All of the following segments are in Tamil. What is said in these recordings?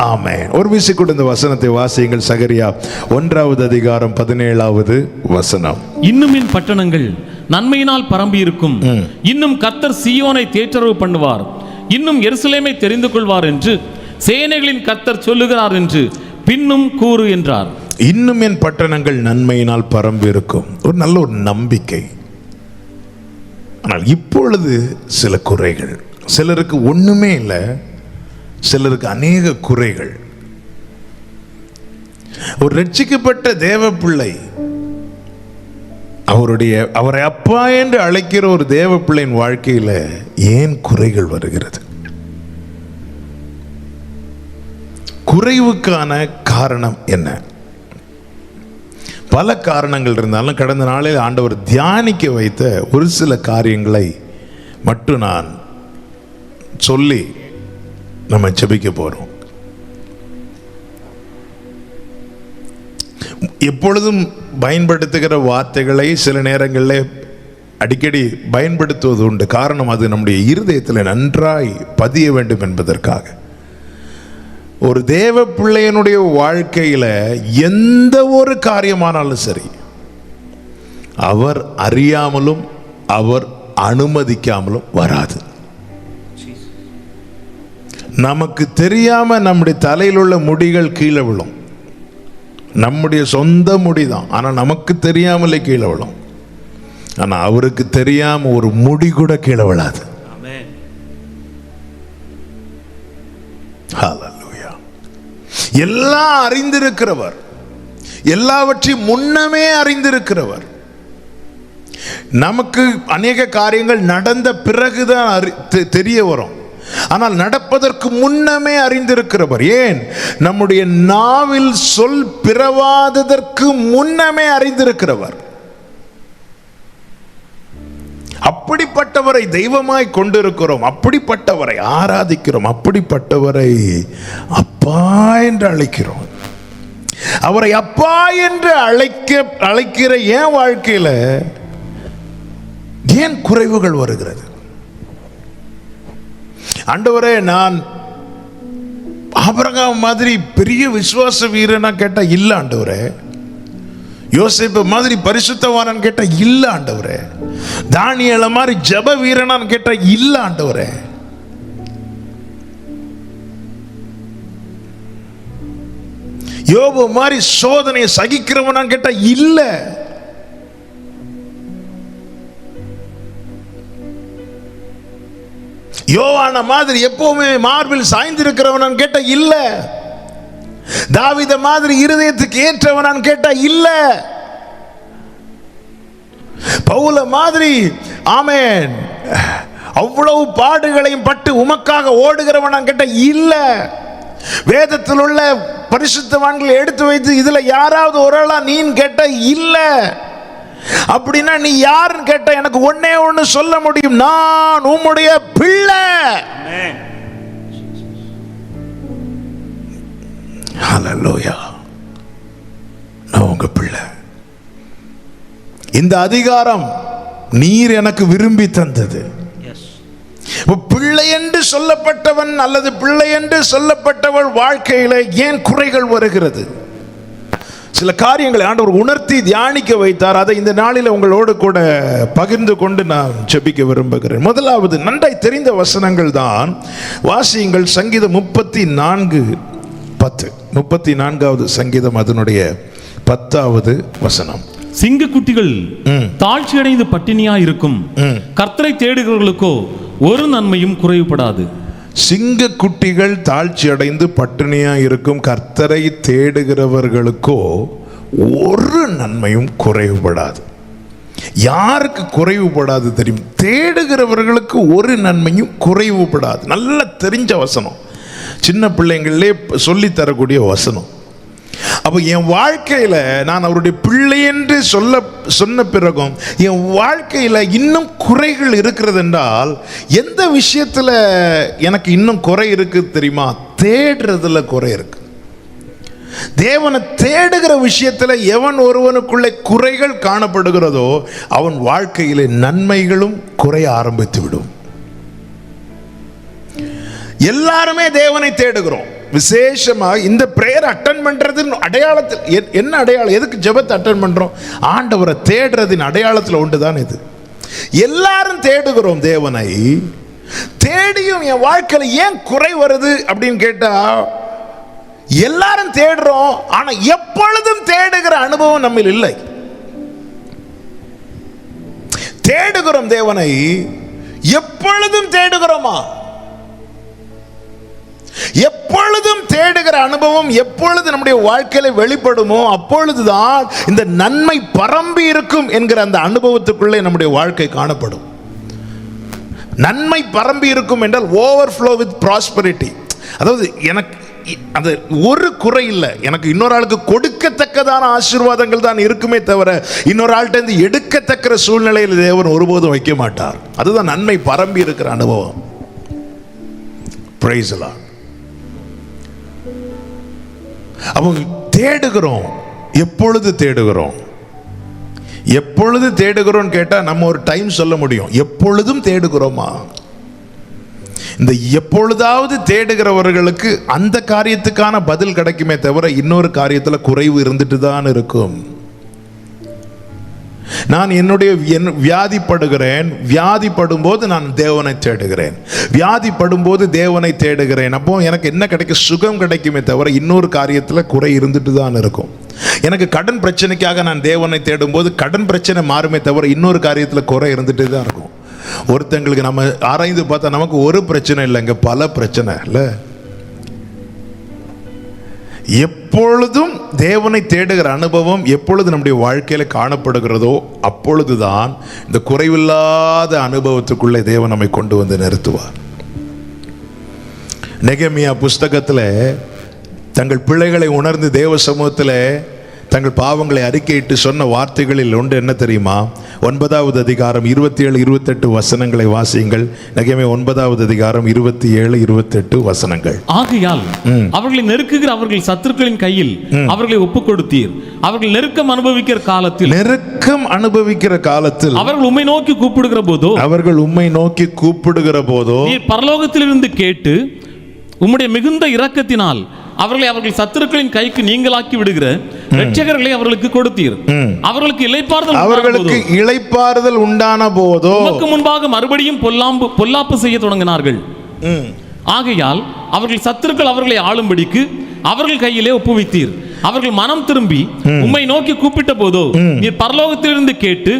ஆமென். ஒரு வீசிக்கூட இந்த வசனத்தை வாசியுங்கள். சகரியா 1:17. இன்னும் என் பட்டணங்கள் நன்மையினால் பரம்பி இருக்கும். இன்னும் கர்த்தர் சீயோனை தேற்றரவு பண்ணுவார். இன்னும் எருசலேமை தெரிந்து கொள்வார் என்று சேனைகளின் கர்த்தர் சொல்லுகிறார் என்று பின்னும் கூறு என்றார். இன்னும் என் பட்டணங்கள் நன்மையினால் பரம்பி இருக்கும். ஒரு நல்ல ஒரு நம்பிக்கை. ஆனால் இப்பொழுது சில குறைகள். சிலருக்கு ஒண்ணுமே இல்லை, சிலருக்கு அநேக குறைகள். ஒரு ரட்சிக்கப்பட்ட தேவ பிள்ளை, அவரை அப்பா என்று அழைக்கிற ஒரு தேவ பிள்ளையின் வாழ்க்கையில ஏன் குறைகள் வருகிறது? குறைவுக்கான காரணம் என்ன? பல காரணங்கள் இருந்தாலும் கடந்த நாளில் ஆண்டவர் தியானிக்க வைத்த ஒரு சில காரியங்களை மட்டும் நான் சொல்லி நம்ம ஜெபிக்க போறோம். எப்பொழுதும் பயன்படுத்துகிற வார்த்தைகளை சில நேரங்களில் அடிக்கடி பயன்படுத்துவது உண்டு. காரணம், அது நம்முடைய இருதயத்தில் நன்றாய் பதிய வேண்டும் என்பதற்காக. ஒரு தேவ பிள்ளையனுடைய வாழ்க்கையில எந்த ஒரு காரியமானாலும் சரி, அவர் அறியாமலும் அவர் அனுமதிக்காமலும் வராது. நமக்கு தெரியாம நம்முடைய தலையில் உள்ள முடிகள் கீழே விழும். நம்முடைய சொந்த முடிதான், ஆனா நமக்கு தெரியாமலே கீழே விழும். ஆனா அவருக்கு தெரியாம ஒரு முடி கூட கீழே விழாது. ஹல்லேலூயா. எல்லாம் அறிந்திருக்கிறவர், எல்லாவற்றையும் முன்னமே அறிந்திருக்கிறவர். நமக்கு அநேக காரியங்கள் நடந்த பிறகுதான் தெரிய வரும். ஆனால் நடப்பதற்கு முன்னமே அறிந்திருக்கிறவர். ஏன்? நம்முடைய நாவில் சொல் பிறவாததற்கு முன்னமே அறிந்திருக்கிறவர். அப்படிப்பட்டவரை தெய்வமாய் கொண்டிருக்கிறோம், அப்படிப்பட்டவரை ஆராதிக்கிறோம், அப்படிப்பட்டவரை அப்பா என்று அழைக்கிறோம். அவரை அப்பா என்று அழைக்கிற என் வாழ்க்கையில ஏன் குறைவுகள் வருகிறது? ஆண்டவரே, நான் ஆபிரகாம் மாதிரி பெரிய விசுவாச வீரனா கேட்டா இல்ல ஆண்டவரே. யோசேப்பு மாதிரி பரிசுத்தவானன் கேட்டா இல்ல ஆண்டவரே. தானியேல மாதிரி ஜெப வீரனான்னு கேட்டா இல்ல ஆண்டவரே. யோபு மாதிரி சோதனையை சகிக்கிறவனான்னு கேட்டா இல்ல. யோவான மாதிரி எப்பவுமே மார்பில் சாய்ந்திருக்கிறவனான்னு கேட்டா இல்ல. தாவீத மாதிரி இருதயத்துக்கு ஏற்றவனான்னு கேட்டா இல்ல. பவுல மாதிரி ஆமென் அவ்வளவு பாடுகளையும் பட்டு உமக்காக ஓடுகிறவனான்னு கேட்டா இல்ல. வேதத்தில் உள்ள பரிசுத்தவான்களை எடுத்து வைத்து இதுல யாராவது ஒரு ஆளா நீன்னு கேட்டா இல்ல. அப்படின்னா நீ யாருன்னு கேட்டா எனக்கு ஒன்னே ஒன்னு சொல்ல முடியும், நான் உம்முடைய பிள்ளை. ஹல்லேலூயா. நான் உங்க பிள்ளை. இந்த அதிகாரம் நீர் எனக்கு விரும்பி தந்தது. பிள்ளை என்று சொல்லப்பட்டவன் அல்லது பிள்ளை என்று சொல்லப்பட்டவள் வாழ்க்கையில ஏன் குறைகள் வருகிறது? சில காரியங்களை ஆண்டவர் உணர்த்தி தியானிக்க வைத்தார். அதை இந்த நாளில் உங்களோடு கூட பகிர்ந்து கொண்டு நான் ஜெபிக்க விரும்புகிறேன். முதலாவது நன்றாய் தெரிந்த வசனங்கள் தான். வாசியுங்கள். சங்கீதம் 34:10. 34வது சங்கீதம் அதனுடைய 10வது வசனம். சிங்கக்குட்டிகள் தாழ்ச்சி அடைந்து பட்டினியா இருக்கும். கர்த்தரை தேடுகிறவர்களுக்கோ ஒரு நன்மையும் குறைவுபடாது. சிங்கக்குட்டிகள் தாழ்ச்சி அடைந்து பட்டினியா இருக்கும். கர்த்தரை தேடுகிறவர்களுக்கோ ஒரு நன்மையும் குறைவுபடாது. யாருக்கு குறைவுபடாது தெரியும்? தேடுகிறவர்களுக்கு ஒரு நன்மையும் குறைவுபடாது. நல்ல தெரிஞ்ச வசனம், சின்ன பிள்ளைங்களே சொல்லி தரக்கூடிய வசனம். அப்போ என் வாழ்க்கையில நான் அவருடைய பிள்ளை என்று சொன்ன பிறகும் என் வாழ்க்கையில இன்னும் குறைகள் இருக்கிறது என்றால் எந்த விஷயத்துல எனக்கு இன்னும் குறை இருக்கு தெரியுமா? தேடுறதுல குறை இருக்கு. தேவனை தேடுகிற விஷயத்துல எவன் ஒருவனுக்குள்ளே குறைகள் காணப்படுகிறதோ அவன் வாழ்க்கையிலே நன்மைகளும் குறைய ஆரம்பித்து விடும். எல்லாருமே தேவனை தேடுகிறோம். விசேஷமாக இந்த பிரேயர் அட்டன் பண்றதின் அடையாளத்தில் என்ன அடையாளம்? எதுக்கு ஜெபத்தை அட்டன் பண்றோம்? ஆண்டவரை தேடுறதின் அடையாளத்தில் ஒன்றுதான் இது. எல்லாரும் தேடுகிறோம் தேவனை. தேடியும் என் வாழ்க்கையில ஏன் குறை வருது அப்படின்னு கேட்டா, எல்லாரும் தேடுறோம், ஆனா எப்பொழுதும் தேடுகிற அனுபவம் நம்ம இல்லை. தேடுகிறோம் தேவனை, எப்பொழுதும் தேடுகிறோமா? எப்பொழுதும் தேடுகிற அனுபவம் எப்பொழுது நம்முடைய வாழ்க்கையில வெளிப்படுமோ அப்பொழுதுதான் இந்த நன்மை பரம்பி இருக்கும் என்கிற அந்த அனுபவத்துக்குள்ளே நம்முடைய வாழ்க்கை காணப்படும். நன்மை பரம்பி இருக்கும் என்றால் ஓவர்ஃப்ளோ வித் ப்ராஸ்பரிட்டி. அதாவது எனக்கு அது ஒரு குறை இல்லை, எனக்கு இன்னொரு ஆளுக்கு கொடுக்கத்தக்கதான ஆசீர்வாதங்கள் தான் இருக்குமே தவிர இன்னொரு ஆள்கிட்ட இருந்து எடுக்கத்தக்க சூழ்நிலையில் தேவன் ஒருபோதும் வைக்க மாட்டார். அதுதான் நன்மை பரம்பி இருக்கிற அனுபவம். Praise the Lord. அவங்க தேடுகிறோம். எப்பொழுது தேடுகிறோம்? எப்பொழுது தேடுகிறோம் கேட்டா நம்ம ஒரு டைம் சொல்ல முடியும். எப்பொழுதும் தேடுகிறோமா? இந்த எப்பொழுதாவது தேடுகிறவர்களுக்கு அந்த காரியத்துக்கான பதில் கிடைக்குமே தவிர இன்னொரு காரியத்தில் குறைவு இருந்துட்டு தான் இருக்கும். நான் என்னுடைய வியாதிப்படுகிறேன், வியாதிப்படும் போது நான் தேவனை தேடுகிறேன், வியாதிப்படும் போது தேவனை தேடுகிறேன். அப்போ எனக்கு என்ன கிடைக்கும்? சுகம் கிடைக்குமே தவிர இன்னொரு காரியத்தில் குறை இருந்துட்டு தான் இருக்கும். எனக்கு கடன் பிரச்சனைக்காக நான் தேவனை தேடும் போது கடன் பிரச்சனை மாறுமே தவிர இன்னொரு காரியத்தில் குறை இருந்துட்டு தான் இருக்கும். ஒருத்தங்களுக்கு நம்ம ஆராய்ந்து பார்த்தா நமக்கு ஒரு பிரச்சனை இல்லைங்க, பல பிரச்சனை இல்லை. எப்பொழுதும் தேவனை தேடுகிற அனுபவம் எப்பொழுது நம்முடைய வாழ்க்கையில காணப்படுகிறதோ அப்பொழுதுதான் இந்த குறைவில்லாத அனுபவத்துக்குள்ளே தேவன் நம்மை கொண்டு வந்து நிறுத்துவார். நெகேமியா புஸ்தகத்தில் தங்கள் பிள்ளைகளை உணர்ந்து தேவ சமூகத்தில் தங்கள் பாவங்களை அறிக்கையிட்டு சொன்ன வார்த்தைகளில் ஒன்று என்ன தெரியுமா? 9வது அதிகாரம் 27, 28 வசனங்களை வாசியுங்கள். நெகேமியா 9வது அதிகாரம் 27, 28 வசனங்கள். ஆகையால் அவர்களை நெருக்குகிற அவர்கள் சத்துருக்களின் கையில் அவர்களை ஒப்புக் கொடுத்தீர். அவர்கள் நெருக்கம் அனுபவிக்கிற காலத்தில் அவர்கள் உம்மை நோக்கி கூப்பிடுகிற போதோ நீர் பரலோகத்திலிருந்து கேட்டு உம்முடைய மிகுந்த இரக்கத்தினால் அவர்கள் சத்துருக்களின் கைக்கு நீங்களாக்கி விடுகிற இரட்சகர்களை அவர்களுக்கு கொடுத்தீர். அவர்களுக்கு இளைப்பாறுதல் உண்டான போதோ உமக்கு முன்பாக மறுபடியும் பொல்லாப்பு செய்ய தொடங்கினார்கள். ஆகையால் அவர்கள் சத்துருக்கள் அவர்களை ஆளும்படிக்கு அவர்கள் கையிலே ஒப்புவித்தீர். அவர்கள் மனம் திரும்பி உம்மை நோக்கி கூப்பிட்ட போதோ நீர் பரலோகத்திலிருந்து கேட்டு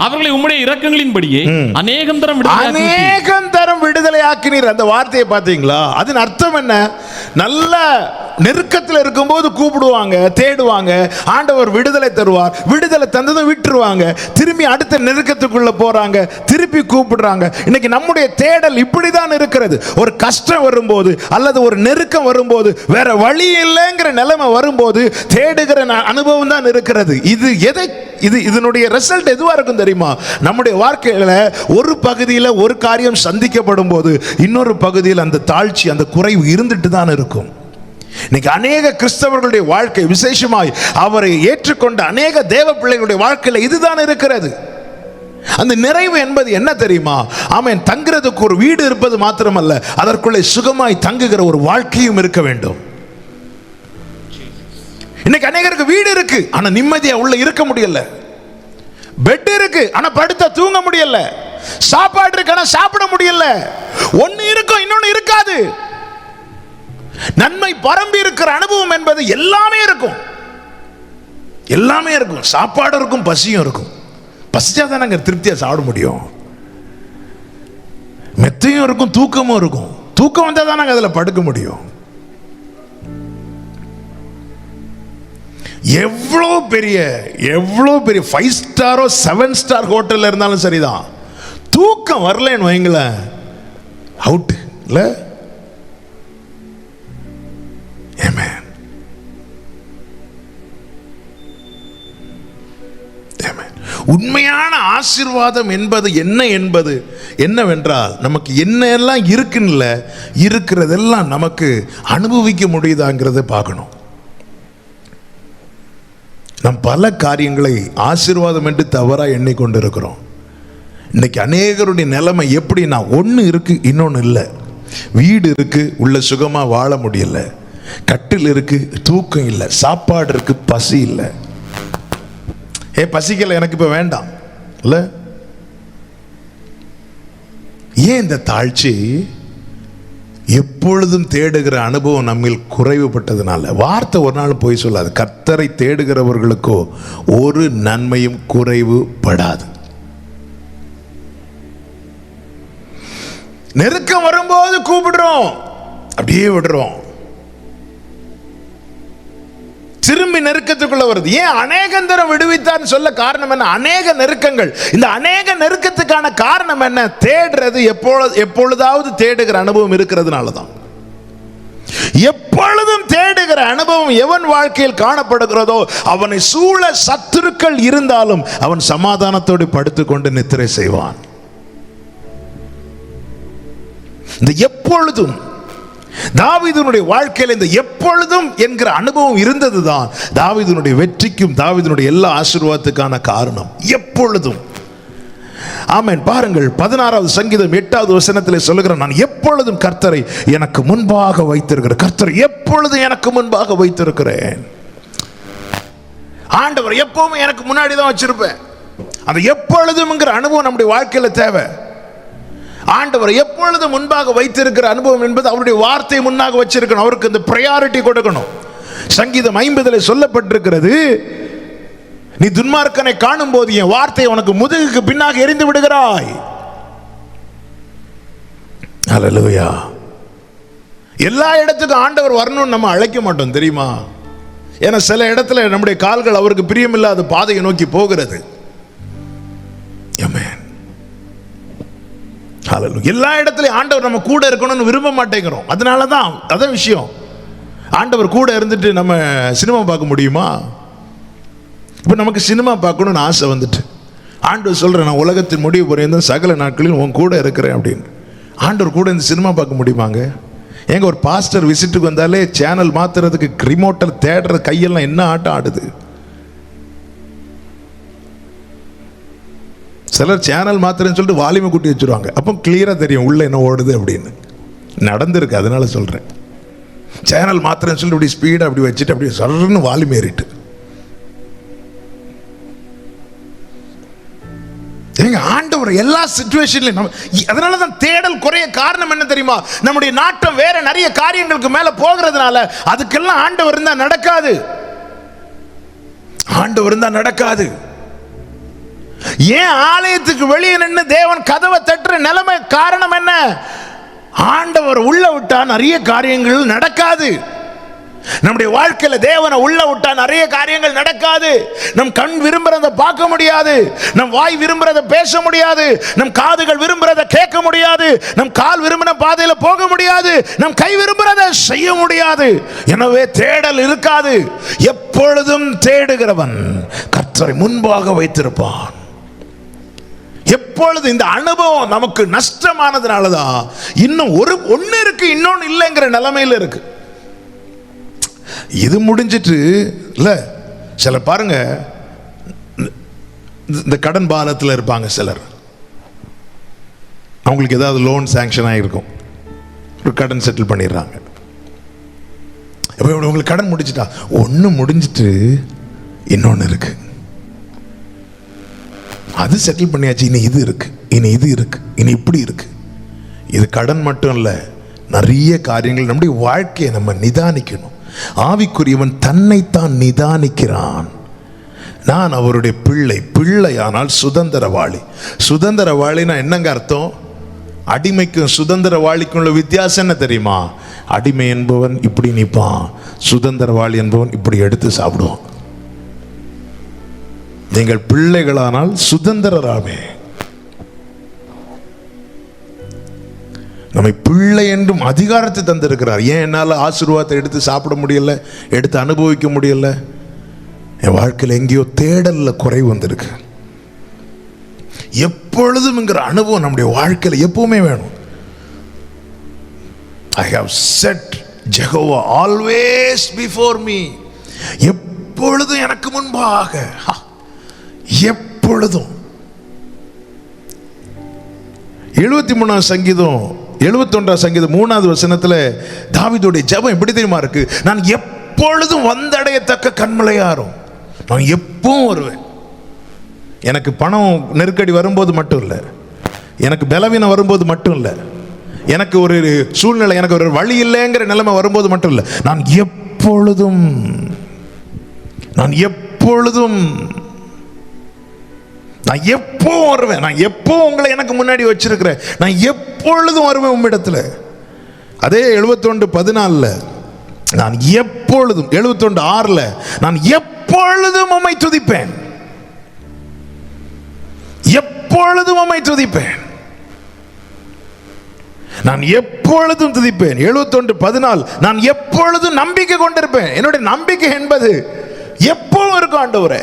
அவர்களை உம்முடைய இரக்கங்களின்படியே அநேகம் தரம் விடுதலையாக்கினீர். அந்த வார்த்தையை பார்த்தீங்களா? அதன் அர்த்தம் என்ன? நல்ல நெருக்கத்தில் இருக்கும்போது கூப்பிடுவாங்க, தேடுவாங்க, ஆண்டவர் விடுதலை தருவார். விடுதலை தந்ததும் விட்டுருவாங்க, திரும்பி அடுத்த நெருக்கத்துக்குள்ள போறாங்க, திருப்பி கூப்பிடுறாங்க. இன்னைக்கு நம்முடைய தேடல் இப்படிதான் இருக்கிறது. ஒரு கஷ்டம் வரும்போது அல்லது ஒரு நெருக்கம் வரும்போது, வேற வழி இல்லைங்கிற நிலைமை வரும்போது தேடுகிற அனுபவம் தான் இருக்கிறது. இதனுடைய ரிசல்ட் எதுவா இருக்கும் தெரியுமா? நம்முடைய வாழ்க்கையில ஒரு பகுதியில் ஒரு காரியம் சந்திக்கப்படும் போது இன்னொரு பகுதியில் அந்த தாழ்ச்சி, அந்த குறைவு இருந்துட்டு தான் இருக்கும். இன்னைக்கு அநேக கிறிஸ்தவர்களுடைய வாழ்க்கை, விசேஷமாய் அவரை ஏற்றுக்கொண்ட அநேக தேவ பிள்ளைகளுடைய வாழ்க்கையில இதுதான் இருக்கிறது. அந்த நிறைவு என்பது என்ன தெரியுமா? ஆமென். தங்குறதுக்கு ஒரு வீடு இருப்பது மாத்திரமல்ல, அதற்குள்ளே சுகமாய் தங்குகிற ஒரு வாழ்க்கையும் இருக்க வேண்டும். இன்னைக்கு அநேகருக்கு வீடு இருக்கு, ஆனா நிம்மதியா உள்ள இருக்க முடியல. பெட் இருக்கு, ஆனா படுத்தா தூங்க முடியல. சாப்பாடு இருக்கு, ஆனா சாப்பிட முடியல. ஒன்னு இருக்கும், இன்னொன்னு இருக்காது. நன்மை பரம்பி இருக்கிற அனுபவம் என்பது எல்லாமே இருக்கும். எல்லாமே இருக்கும். சாப்பாடு இருக்கும், பசியும் இருக்கும். பசிச்சாதான் நாங்க திருப்தியா சாப்பிட முடியும். மெத்தையும் இருக்கும், தூக்கமும் இருக்கும். தூக்கம் வந்தா தான் நாங்க அதுல படுக்க முடியும். எவ்வளோ பெரிய 5 ஸ்டாரோ 7 ஸ்டார் ஹோட்டல்ல இருந்தாலும் சரிதான், தூக்கம் வரலன்னு வைங்களேன், அவுட் இல்ல. உண்மையான ஆசீர்வாதம் என்பது என்னவென்றால் நமக்கு என்னெல்லாம் இருக்குன்னு இருக்கிறதெல்லாம் நமக்கு அனுபவிக்க முடியுதாங்கிறத பார்க்கணும். நம் பல காரியங்களை ஆசீர்வாதம் என்று தவறாக எண்ணிக்கொண்டிருக்கிறோம். இன்னைக்கு அநேகருடைய நிலைமை எப்படின்னா, ஒன்று இருக்கு, இன்னொன்று இல்லை. வீடு இருக்கு, உள்ள சுகமாக வாழ முடியல. கட்டில் இருக்கு, தூக்கம் இல்லை. சாப்பாடு இருக்கு, பசி இல்லை. பசிக்கல, எனக்கு இப்ப வேண்டாம் இல்ல. ஏன் இந்த தாழ்ச்சி? எப்பொழுதும் தேடுகிற அனுபவம் நம்மில் குறைவுபட்டதுனால. வார்த்தை ஒரு நாள் போய் சொல்லாது. கர்த்தரை தேடுகிறவர்களுக்கோ ஒரு நன்மையும் குறைவுபடாது. நெருக்கம் வரும்போது கூப்பிடுறோம், அப்படியே விடுறோம். திரும்பி நெருக்கத்துக்குள்ள வருது. ஏன் அநேகந்தரம் விடுவித்தான்னு சொல்ல காரணம் என்ன? அநேக நெருக்கங்கள். இந்த அநேக நெருக்கத்துக்கான காரணம் என்ன? தேடுறது எப்பொழுதாவது தேடுகிற அனுபவம் இருக்கிறதுனால தான். எப்பொழுதும் தேடுகிற அனுபவம் எவன் வாழ்க்கையில் காணப்படுகிறதோ அவனை சூழ சத்துருக்கள் இருந்தாலும் அவன் சமாதானத்தோடு படுத்துக்கொண்டு நித்திரை செய்வான். இந்த எப்பொழுதும் தாவீதுனுடைய வாழ்க்கையில் இந்த எப்பொழுதும் என்கிற அனுபவம் இருந்ததுதான் தாவீதுனுடைய வெற்றிக்கும் தாவீதுனுடைய எல்லா ஆசீர்வாதத்துக்கான காரணம். எப்பொழுதும். ஆமென். பாருங்கள், 16வது சங்கீதம் 8வது வசனத்தில் சொல்லுகிறார், நான் எப்பொழுதும் கர்த்தரை எனக்கு முன்பாக வைத்திருக்கிறேன். கர்த்தரை எப்பொழுதும் எனக்கு முன்பாக வைத்திருக்கிறேன். ஆண்டவர் எப்பவும் எனக்கு முன்னாடி தான் வச்சிருப்பேன். அந்த எப்பொழுதும்ங்கிற அனுபவம் நம்முடைய வாழ்க்கையில தேவை. ஆண்டவர் எப்பொழுதும் முன்பாக வைத்திருக்கிற அனுபவம் என்பது அவருடைய வார்த்தை முன்னாக வச்சிருக்கணும். அவருக்கு இந்த பிரையாரிட்டி கொடுக்கணும். சங்கீதம் 50 சொல்லப்பட்டிருக்கிறது, நீ துன்மார்க்கனை காணும் போது என் வார்த்தையை உனக்கு முதுகுக்கு பின்னாக எரிந்து விடுகிறாய். ஹல்லேலூயா. எல்லா இடத்துக்கும் ஆண்டவர் வரணும்னு நம்ம அழைக்க மாட்டோம், தெரியுமா? ஏன்னா சில இடத்துல நம்முடைய கால்கள் அவருக்கு பிரியமில்லாத பாதையை நோக்கி போகிறது. ஆமென். எல்லா இடத்துலயும் ஆண்டவர் நம்ம கூட இருக்கணும்னு விரும்ப மாட்டேங்கிறோம். அதனாலதான் அதான் விஷயம். ஆண்டவர் கூட இருந்துட்டு நம்ம சினிமா பார்க்க முடியுமா? இப்ப நமக்கு சினிமா பார்க்கணும்னு ஆசை வந்துட்டு ஆண்டவர் சொல்றேன், நான் உலகத்தின் முடிவு வரையும் சகல நாட்களில் உன் கூட இருக்கிறேன் அப்படின்னு. ஆண்டவர் கூட இந்த சினிமா பார்க்க முடியுமாங்க? எங்க ஒரு பாஸ்டர் விசிட்டுக்கு வந்தாலே சேனல் மாத்துறதுக்கு ரிமோட்டர் தேடுற கையெல்லாம் என்ன ஆட்டம் ஆடுது. சிலர் சேனல் மாத்திரன்னு சொல்லிட்டு வால்யூமை கூட்டி வச்சிருவாங்க. அப்போ கிளியரா தெரியும் உள்ள என்ன ஓடுது அப்படின்னு. நடந்திருக்கு, அதனால சொல்றேன். சேனல் மாத்திரன்னு சொல்லிட்டு இப்படி ஸ்பீடா அப்படி வச்சுட்டு அப்படி சர்ன்னு வால்யூம் ஏறிட்டு. ஆண்டவர் எல்லா சிச்சுவேஷன்லயும். அதனாலதான் தேடல் குறைய காரணம் என்ன தெரியுமா? நம்முடைய நாட்டம் வேற நிறைய காரியங்களுக்கு மேல போகிறதுனால. அதுக்கெல்லாம் ஆண்டவர் இருந்தா நடக்காது. ஆண்டவர் இருந்தா நடக்காது. ஏன் ஆலயத்துக்கு வெளியே நின்று தேவன் கதவை தட்டுற நிலைமை காரணம் என்ன? ஆண்டவர் உள்ள விட்டா நிறைய காரியங்கள் நடக்காது. நம்முடைய வாழ்க்கையில தேவனை உள்ள விட்டா நிறைய காரியங்கள் நடக்காது. நம் கண் விரும்புறத பார்க்க முடியாது, நம் வாய் விரும்புறத பேச முடியாது, நம் காதுகள் விரும்புறத கேட்க முடியாது, நம் கால் விரும்பின பாதையில போக முடியாது, நம் கை விரும்புறத செய்ய முடியாது. எனவே தேடல் இருக்காது. எப்பொழுதும் தேடுகிறவன் கர்த்தரை முன்பாக வைத்திருப்பான். எப்பொழுது இந்த அனுபவம் நமக்கு நஷ்டமானதுனாலதான் இன்னும் ஒன்னு இருக்கு, இன்னொன்னு இல்லைங்கிற நிலைமையில இருக்கு. இது முடிஞ்சிட்டு இல்ல, சில பாருங்க இந்த கடன் பாலத்தில் இருப்பாங்க சிலர். அவங்களுக்கு ஏதாவது லோன் சாங்ஷன் ஆகிருக்கும், ஒரு கடன் செட்டில் பண்ணிடுறாங்க. உங்களுக்கு கடன் முடிச்சிட்டா ஒன்று முடிஞ்சிட்டு இன்னொன்று இருக்கு, அது செட்டில் பண்ணியாச்சு, இனி இது இருக்கு, இனி இது இருக்கு, இனி இப்படி இருக்கு. இது கடன் மட்டும் இல்லை, நிறைய காரியங்கள். நம்முடைய வாழ்க்கையை நம்ம நிதானிக்கணும். ஆவிக்குரியவன் தன்னைத்தான் நிதானிக்கிறான். நான் அவருடைய பிள்ளை, பிள்ளையானால் சுதந்திரவாளி. சுதந்திரவாளினா என்னங்க அர்த்தம்? அடிமைக்கும் சுதந்திரவாளிக்கும் உள்ள வித்தியாசம் என்ன தெரியுமா? அடிமை என்பவன் இப்படி நிற்பான், சுதந்திரவாளி என்பவன் இப்படி எடுத்து சாப்பிடுவான். நீங்கள் பிள்ளைகளானால் சுதந்திரராமே. நம்மை பிள்ளை என்றும் அதிகாரத்தை தந்திருக்கிறார். ஏன் என்னால் ஆசீர்வாதத்தை எடுத்து சாப்பிட முடியல, எடுத்து அனுபவிக்க முடியல? என் வாழ்க்கையில் எங்கேயோ தேடல்ல குறைவு வந்திருக்கு. எப்பொழுதும்ங்கிற அனுபவம் நம்முடைய வாழ்க்கையில் எப்பவுமே வேணும். I have set Jehovah always before me. எப்பொழுதும் எனக்கு முன்பாக, எப்பொழுதும். 73ஆம் சங்கீதம் 71 சங்கீதம் 3வது வசனத்தில் தாவீதுடைய ஜெபம் எப்படி தெரியுமா இருக்கு? நான் எப்பொழுதும் வந்தடையத்தக்க கன்மலையாரும், நான் எப்பவும் வருவேன். எனக்கு பணம் நெருக்கடி வரும்போது மட்டும் இல்லை, எனக்கு பலவீனம் வரும்போது மட்டும் இல்லை, எனக்கு ஒரு சூழ்நிலை, எனக்கு ஒரு வழி இல்லைங்கிற நிலைமை வரும்போது மட்டும் இல்லை, நான் எப்பொழுதும் நான் எப்போ வருவேன். நான் எப்போ உங்களை எனக்கு முன்னாடி வச்சிருக்கிறேன். நான் எப்பொழுதும் வருவேன் உம்மிடத்தில். அதே 71:14 நான் எப்பொழுதும், 71:6 நான் எப்பொழுதும் உம்மை துதிப்பேன், எப்பொழுதும் உம்மை துதிப்பேன், நான் எப்பொழுதும் துதிப்பேன். 71:14 நான் எப்பொழுதும் நம்பிக்கை கொண்டிருப்பேன். என்னுடைய நம்பிக்கை என்பது எப்பவும் இருக்கும் ஆண்டவரே.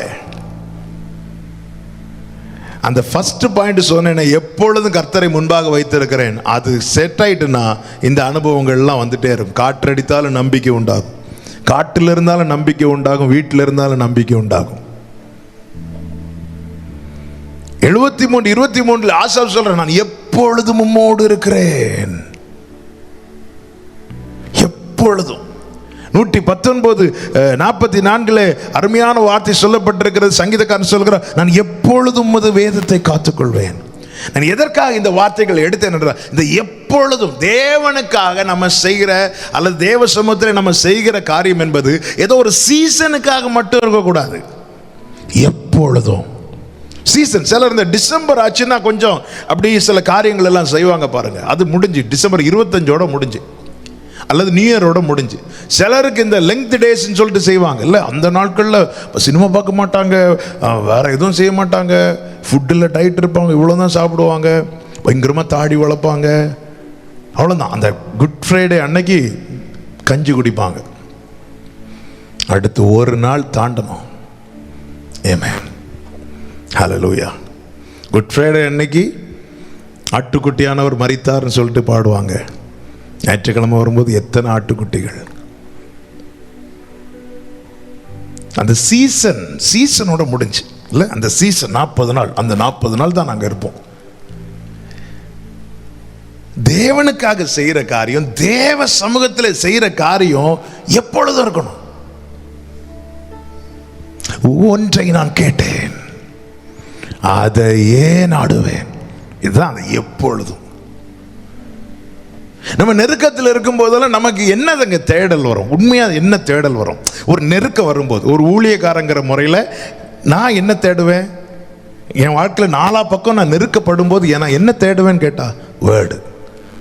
அந்த ஃபர்ஸ்ட் பாயிண்ட் சொன்னேன், எப்பொழுதும் கர்த்தரை முன்பாக வைத்திருக்கிறேன். அது செட் ஆயிட்டுனா இந்த அனுபவங்கள்லாம் வந்துட்டே இருக்கும். காற்றடித்தாலும் நம்பிக்கை உண்டாகும், காட்டில் இருந்தாலும் நம்பிக்கை உண்டாகும், வீட்டில் இருந்தாலும் நம்பிக்கை உண்டாகும். 73:23 ஆசாப் சொல்றேன், நான் எப்பொழுதும் உம்மோடு இருக்கிறேன், எப்பொழுதும். 119:44 அருமையான வார்த்தை சொல்லப்பட்டிருக்கிறது. சங்கீதக்காரன் சொல்கிறார், நான் எப்பொழுதும் உமது வேதத்தை காத்துக்கொள்வேன். நான் எதற்காக இந்த வார்த்தைகள் எடுத்தேன் என்றால், இந்த எப்பொழுதும் தேவனுக்காக நம்ம செய்கிற அல்லது தேவ சமூகத்தில் நம்ம செய்கிற காரியம் என்பது ஏதோ ஒரு சீசனுக்காக மட்டும் இருக்கக்கூடாது. எப்பொழுதும் சீசன். சிலர் இந்த டிசம்பர் ஆச்சுன்னா கொஞ்சம் அப்படி சில காரியங்கள் எல்லாம் செய்வாங்க பாருங்க, அது முடிஞ்சு டிசம்பர் 25ஓட முடிஞ்சு அல்லது நியூ இயரோட முடிஞ்சு. சிலருக்கு இந்த லெங்க் டேஸ்ன்னு சொல்லிட்டு செய்வாங்க இல்லை, அந்த நாட்களில் சினிமா பார்க்க மாட்டாங்க, வேற எதுவும் செய்ய மாட்டாங்க, ஃபுட்டில் டைட் இருப்பாங்க, இவ்வளோதான் சாப்பிடுவாங்க, பயங்கரமாக தாடி வளர்ப்பாங்க, அவ்வளோதான். அந்த குட் ஃப்ரைடே அன்னைக்கு கஞ்சி குடிப்பாங்க, அடுத்து ஒரு நாள் தாண்டணும். ஆமென், ஹல்லேலூயா. குட் ஃப்ரைடே அன்னைக்கு ஆட்டுக்குட்டியானவர் மரித்தார்னு சொல்லிட்டு பாடுவாங்க. ஞாயிற்றுக்கிழமை வரும்போது எத்தனை ஆட்டுக்குட்டிகள். அந்த சீசனோட முடிஞ்சு இல்லை, அந்த சீசன் 40 நாள், அந்த 40 நாள் தான் நாங்கள் இருப்போம். தேவனுக்காக செய்கிற காரியம், தேவ சமூகத்தில் செய்கிற காரியம் எப்பொழுதும் இருக்கணும். ஒன்றை நான் கேட்டேன், அதையே நாடுவேன். இதுதான் அந்த எப்பொழுதும். நம்ம நெருக்கத்தில் இருக்கும் போதெல்லாம் நமக்கு என்னதுங்க தேடல் வரும்? உண்மையாக என்ன தேடல் வரும்? ஒரு நெருக்கம் வரும்போது, ஒரு ஊழியக்காரங்கிற முறையில் நான் என்ன தேடுவேன்? என் வாழ்க்கையில் 4 பக்கம் நான் நெருக்கப்படும் போது நான் என்ன தேடுவேன்னு கேட்டா, வேர்டு,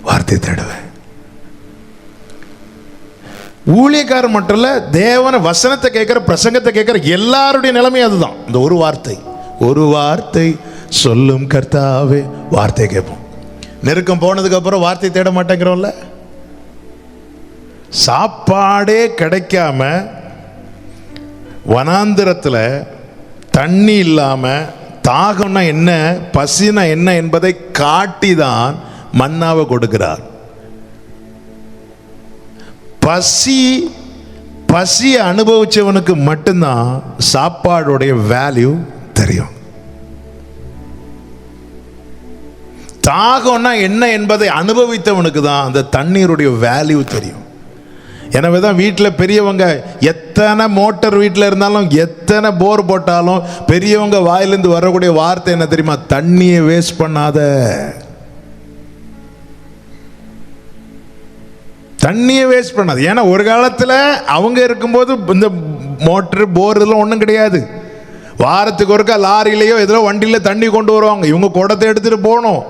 வார்த்தை தேடுவேன். ஊழியக்காரன் மட்டும் இல்லை, தேவன வசனத்தை கேட்குற, பிரசங்கத்தை கேட்குற எல்லாருடைய நிலைமை அதுதான். இந்த ஒரு வார்த்தை சொல்லும் கர்த்தாவே, வார்த்தை கேட்போம். நெருக்கம் போனதுக்கு அப்புறம் வார்த்தை தேட மாட்டேங்கிறோம்ல. சாப்பாடே கிடைக்காம வனாந்திரத்தில் தண்ணி இல்லாம, தாகம்னா என்ன, பசினா என்ன என்பதை காட்டி தான் மன்னாவை கொடுக்கிறார். பசியை அனுபவிச்சவனுக்கு மட்டும்தான் சாப்பாடுடைய வேல்யூ தெரியும். தாகம்னா என்ன என்பதை அனுபவித்தவனுக்கு தான் அந்த தண்ணீருடைய வேல்யூ தெரியும். எனவே தான் வீட்டில் பெரியவங்க எத்தனை மோட்டர் வீட்டில் இருந்தாலும், எத்தனை போர் போட்டாலும், பெரியவங்க வாயிலிருந்து வரக்கூடிய வார்த்தை என்ன தெரியுமா? தண்ணியை வேஸ்ட் பண்ணாத, தண்ணியை வேஸ்ட் பண்ணாது. ஏன்னா ஒரு காலத்தில் அவங்க இருக்கும்போது இந்த மோட்டர் போர் இதெல்லாம் ஒன்றும் கிடையாது. வாரத்துக்கு ஒருக்கா லாரியிலையோ எதில் வண்டியில் தண்ணி கொண்டு வருவாங்க. இவங்க குடத்தை எடுத்துகிட்டு போகணும்,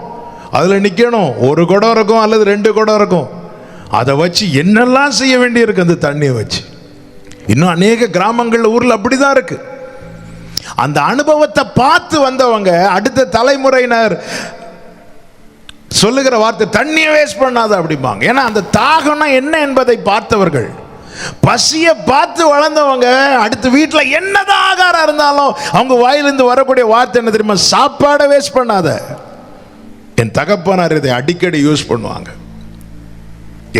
அதில் நிற்கணும். ஒரு குடம் இருக்கும் அல்லது 2 குடம் இருக்கும். அதை வச்சு என்னெல்லாம் செய்ய வேண்டியிருக்கு அந்த தண்ணியை வச்சு. இன்னும் அநேக கிராமங்கள் ஊரில் அப்படி தான் இருக்கு. அந்த அனுபவத்தை பார்த்து வந்தவங்க அடுத்த தலைமுறையினர் சொல்லுகிற வார்த்தை தண்ணியை வேஸ்ட் பண்ணாத அப்படிம்பாங்க. ஏன்னா அந்த தாகம்னா என்ன என்பதை பார்த்தவர்கள், பசியை பார்த்து வளர்ந்தவங்க. அடுத்த வீட்டில் என்னதான் ஆகாரம் இருந்தாலும் அவங்க வாயிலிருந்து வரக்கூடிய வார்த்தை என்ன தெரியுமா? சாப்பாடை வேஸ்ட் பண்ணாத. என் தகப்பனார் இதை அடிக்கடி யூஸ் பண்ணுவாங்க.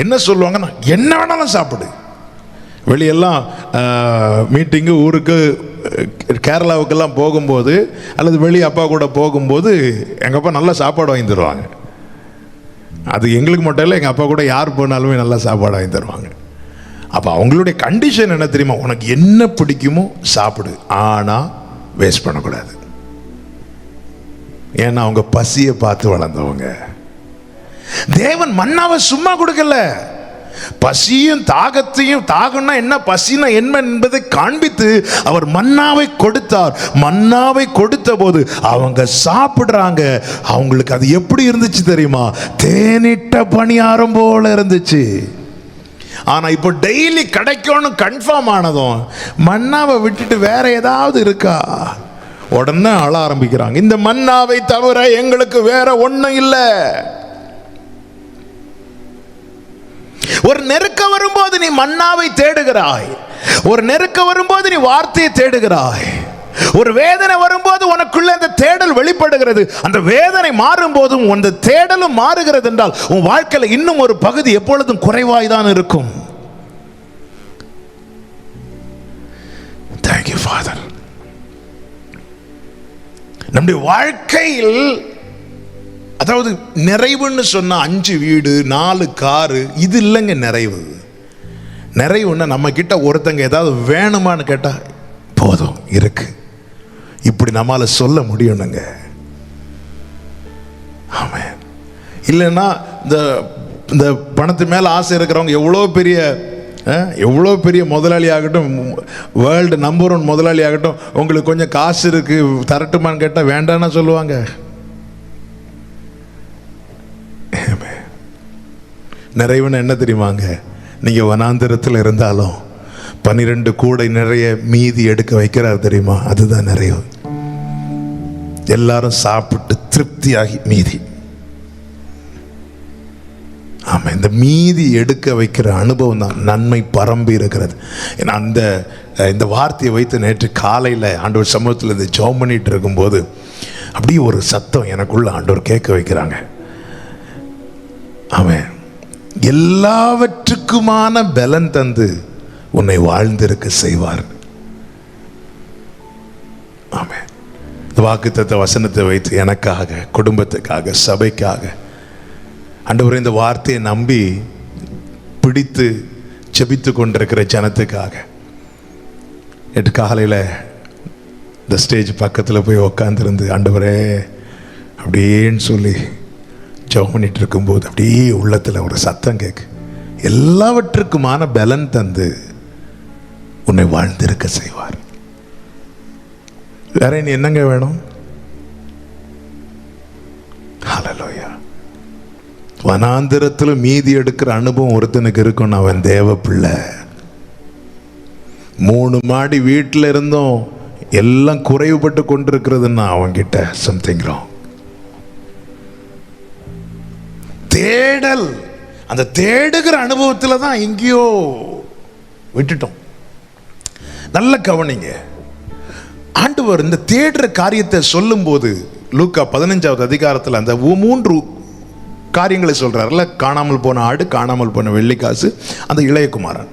என்ன சொல்லுவாங்கன்னா, என்ன வேணாலும் சாப்பிடு. வெளியெல்லாம் மீட்டிங்கு, ஊருக்கு, கேரளாவுக்கெல்லாம் போகும்போது அல்லது வெளியே அப்பா கூட போகும்போது எங்கள் அப்பா நல்லா சாப்பாடு வாங்கி தருவாங்க. அது எங்களுக்கு மட்டும் இல்லை, எங்கள் அப்பா கூட யார் போனாலுமே நல்லா சாப்பாடு வாங்கி தருவாங்க. அப்போ அவங்களுடைய கண்டிஷன் என்ன தெரியுமா? உனக்கு என்ன பிடிக்குமோ சாப்பிடு, ஆனால் வேஸ்ட் பண்ணக்கூடாது. ஏன்னா அவங்க பசியை பார்த்து வளர்ந்தவங்க. தேவன் மன்னாவை சும்மா கொடுக்கல, பசியும் தாகத்தையும், தாகம்னா என்ன, பசினா என்ன என்பதை காண்பித்து அவர் மன்னாவை கொடுத்தார். மன்னாவை கொடுத்த போது அவங்க சாப்பிடுறாங்க. அவங்களுக்கு அது எப்படி இருந்துச்சு தெரியுமா? தேனிட்ட பணியாரம் போல இருந்துச்சு. ஆனா இப்போ டெய்லி கிடைக்கும்னு கன்ஃபார்ம் ஆனதும் மன்னாவை விட்டுட்டு வேற ஏதாவது இருக்கா, உடனே அழ ஆரம்பிக்கிறாங்க. இந்த மன்னாவை தவிர எங்களுக்கு வேற ஒண்ணும் இல்லை. ஒரு நெருக்க வரும்போது நீ மன்னாவை தேடுகிறாய், ஒரு நெருக்க வரும்போது நீ வார்த்தையை தேடுகிறாய், ஒரு வேதனை வரும்போது உனக்குள்ள அந்த தேடல் வெளிப்படுகிறது. அந்த வேதனை மாறும் போதும் அந்த தேடலும் மாறுகிறது என்றால் உன் வாழ்க்கையில் இன்னும் ஒரு பகுதி எப்பொழுதும் குறைவாய்தான் இருக்கும். Thank you, Father. நம்முடைய வாழ்க்கையில் அதாவது நிறைவுன்னு சொன்னா 5 வீடு 4 காரு இது இல்லைங்க. நிறைவுன்னா நம்ம கிட்ட ஒருத்தங்க ஏதாவது வேணுமான்னு கேட்டா போதும் இருக்கு, இப்படி நம்மால சொல்ல முடியணுங்க. ஆமென். இல்லைன்னா இந்த பணத்து மேல ஆசை இருக்கிறவங்க எவ்வளோ பெரிய முதலாளி ஆகட்டும், வேர்ல்டு நம்பர் 1 முதலாளி ஆகட்டும், உங்களுக்கு கொஞ்சம் காசு இருக்கு தரட்டுமான்னு கேட்டால் வேண்டாம்னா சொல்லுவாங்க. நிறைவுன்னு என்ன தெரியுமாங்க? நீங்கள் வனாந்திரத்தில் இருந்தாலும் 12 கூடை நிறைய மீதி எடுக்க வைக்கிறார் தெரியுமா? அதுதான் நிறைவு. எல்லாரும் சாப்பிட்டு திருப்தியாகி மீதி. ஆமா, இந்த மீதி எடுக்க வைக்கிற அனுபவம் தான் நன்மை பரம்பி இருக்கிறது. ஏன்னா இந்த வார்த்தையை வைத்து நேற்று காலையில் ஆண்டவர் சமூகத்தில் இந்த ஜெபம் பண்ணிட்டு இருக்கும்போது அப்படியே ஒரு சத்தம் எனக்குள்ள ஆண்டவர் கேட்க வைக்கிறாங்க. ஆமென். எல்லாவற்றுக்குமான பலன் தந்து உன்னை வாழ்ந்திருக்க செய்வார். ஆமென். இந்த வாக்குத்தத்த வசனத்தை வைத்து எனக்காக, குடும்பத்துக்காக, சபைக்காக ஆண்டவரே இந்த வார்த்தையை நம்பி பிடித்து ஜெபித்து கொண்டிருக்கிற ஜனத்துக்காக நேற்று காலையில் இந்த ஸ்டேஜ் பக்கத்தில் போய் உக்காந்துருந்து ஆண்டவரே அப்படியேன்னு சொல்லி ஜெபம் பண்ணிட்டு இருக்கும்போது அப்படியே உள்ளத்தில் ஒரு சத்தம் கேட்கு, எல்லாவற்றுக்குமான பலன் தந்து உன்னை வாழ்ந்திருக்க செய்வார். வேற இனி என்னங்க வேணும்? ஹல்லேலூயா. வனாந்திரத்தில் மீதி எடுக்கிற அனுபவம் ஒருத்தனுக்கு இருக்கணும். அவன் தேவ பிள்ளை. 3 மாடி வீட்டில் இருந்தும் எல்லாம் குறைவுபட்டு கொண்டிருக்கிறதுன்னா அவன்கிட்ட சம்திங் ராங். தேடல், அந்த தேடுகிற அனுபவத்தில் தான் எங்கேயோ விட்டுட்டோம். நல்ல கவனிங்க. ஆண்டவர் இந்த தேடுற காரியத்தை சொல்லும் போது லூக்கா 15வது அதிகாரத்தில் அந்த 3 காரியங்களை சொல்றாருல, காணாமல் போன ஆடு, காணாமல் போன வெள்ளிக்காசு, அந்த இளையகுமாரன்.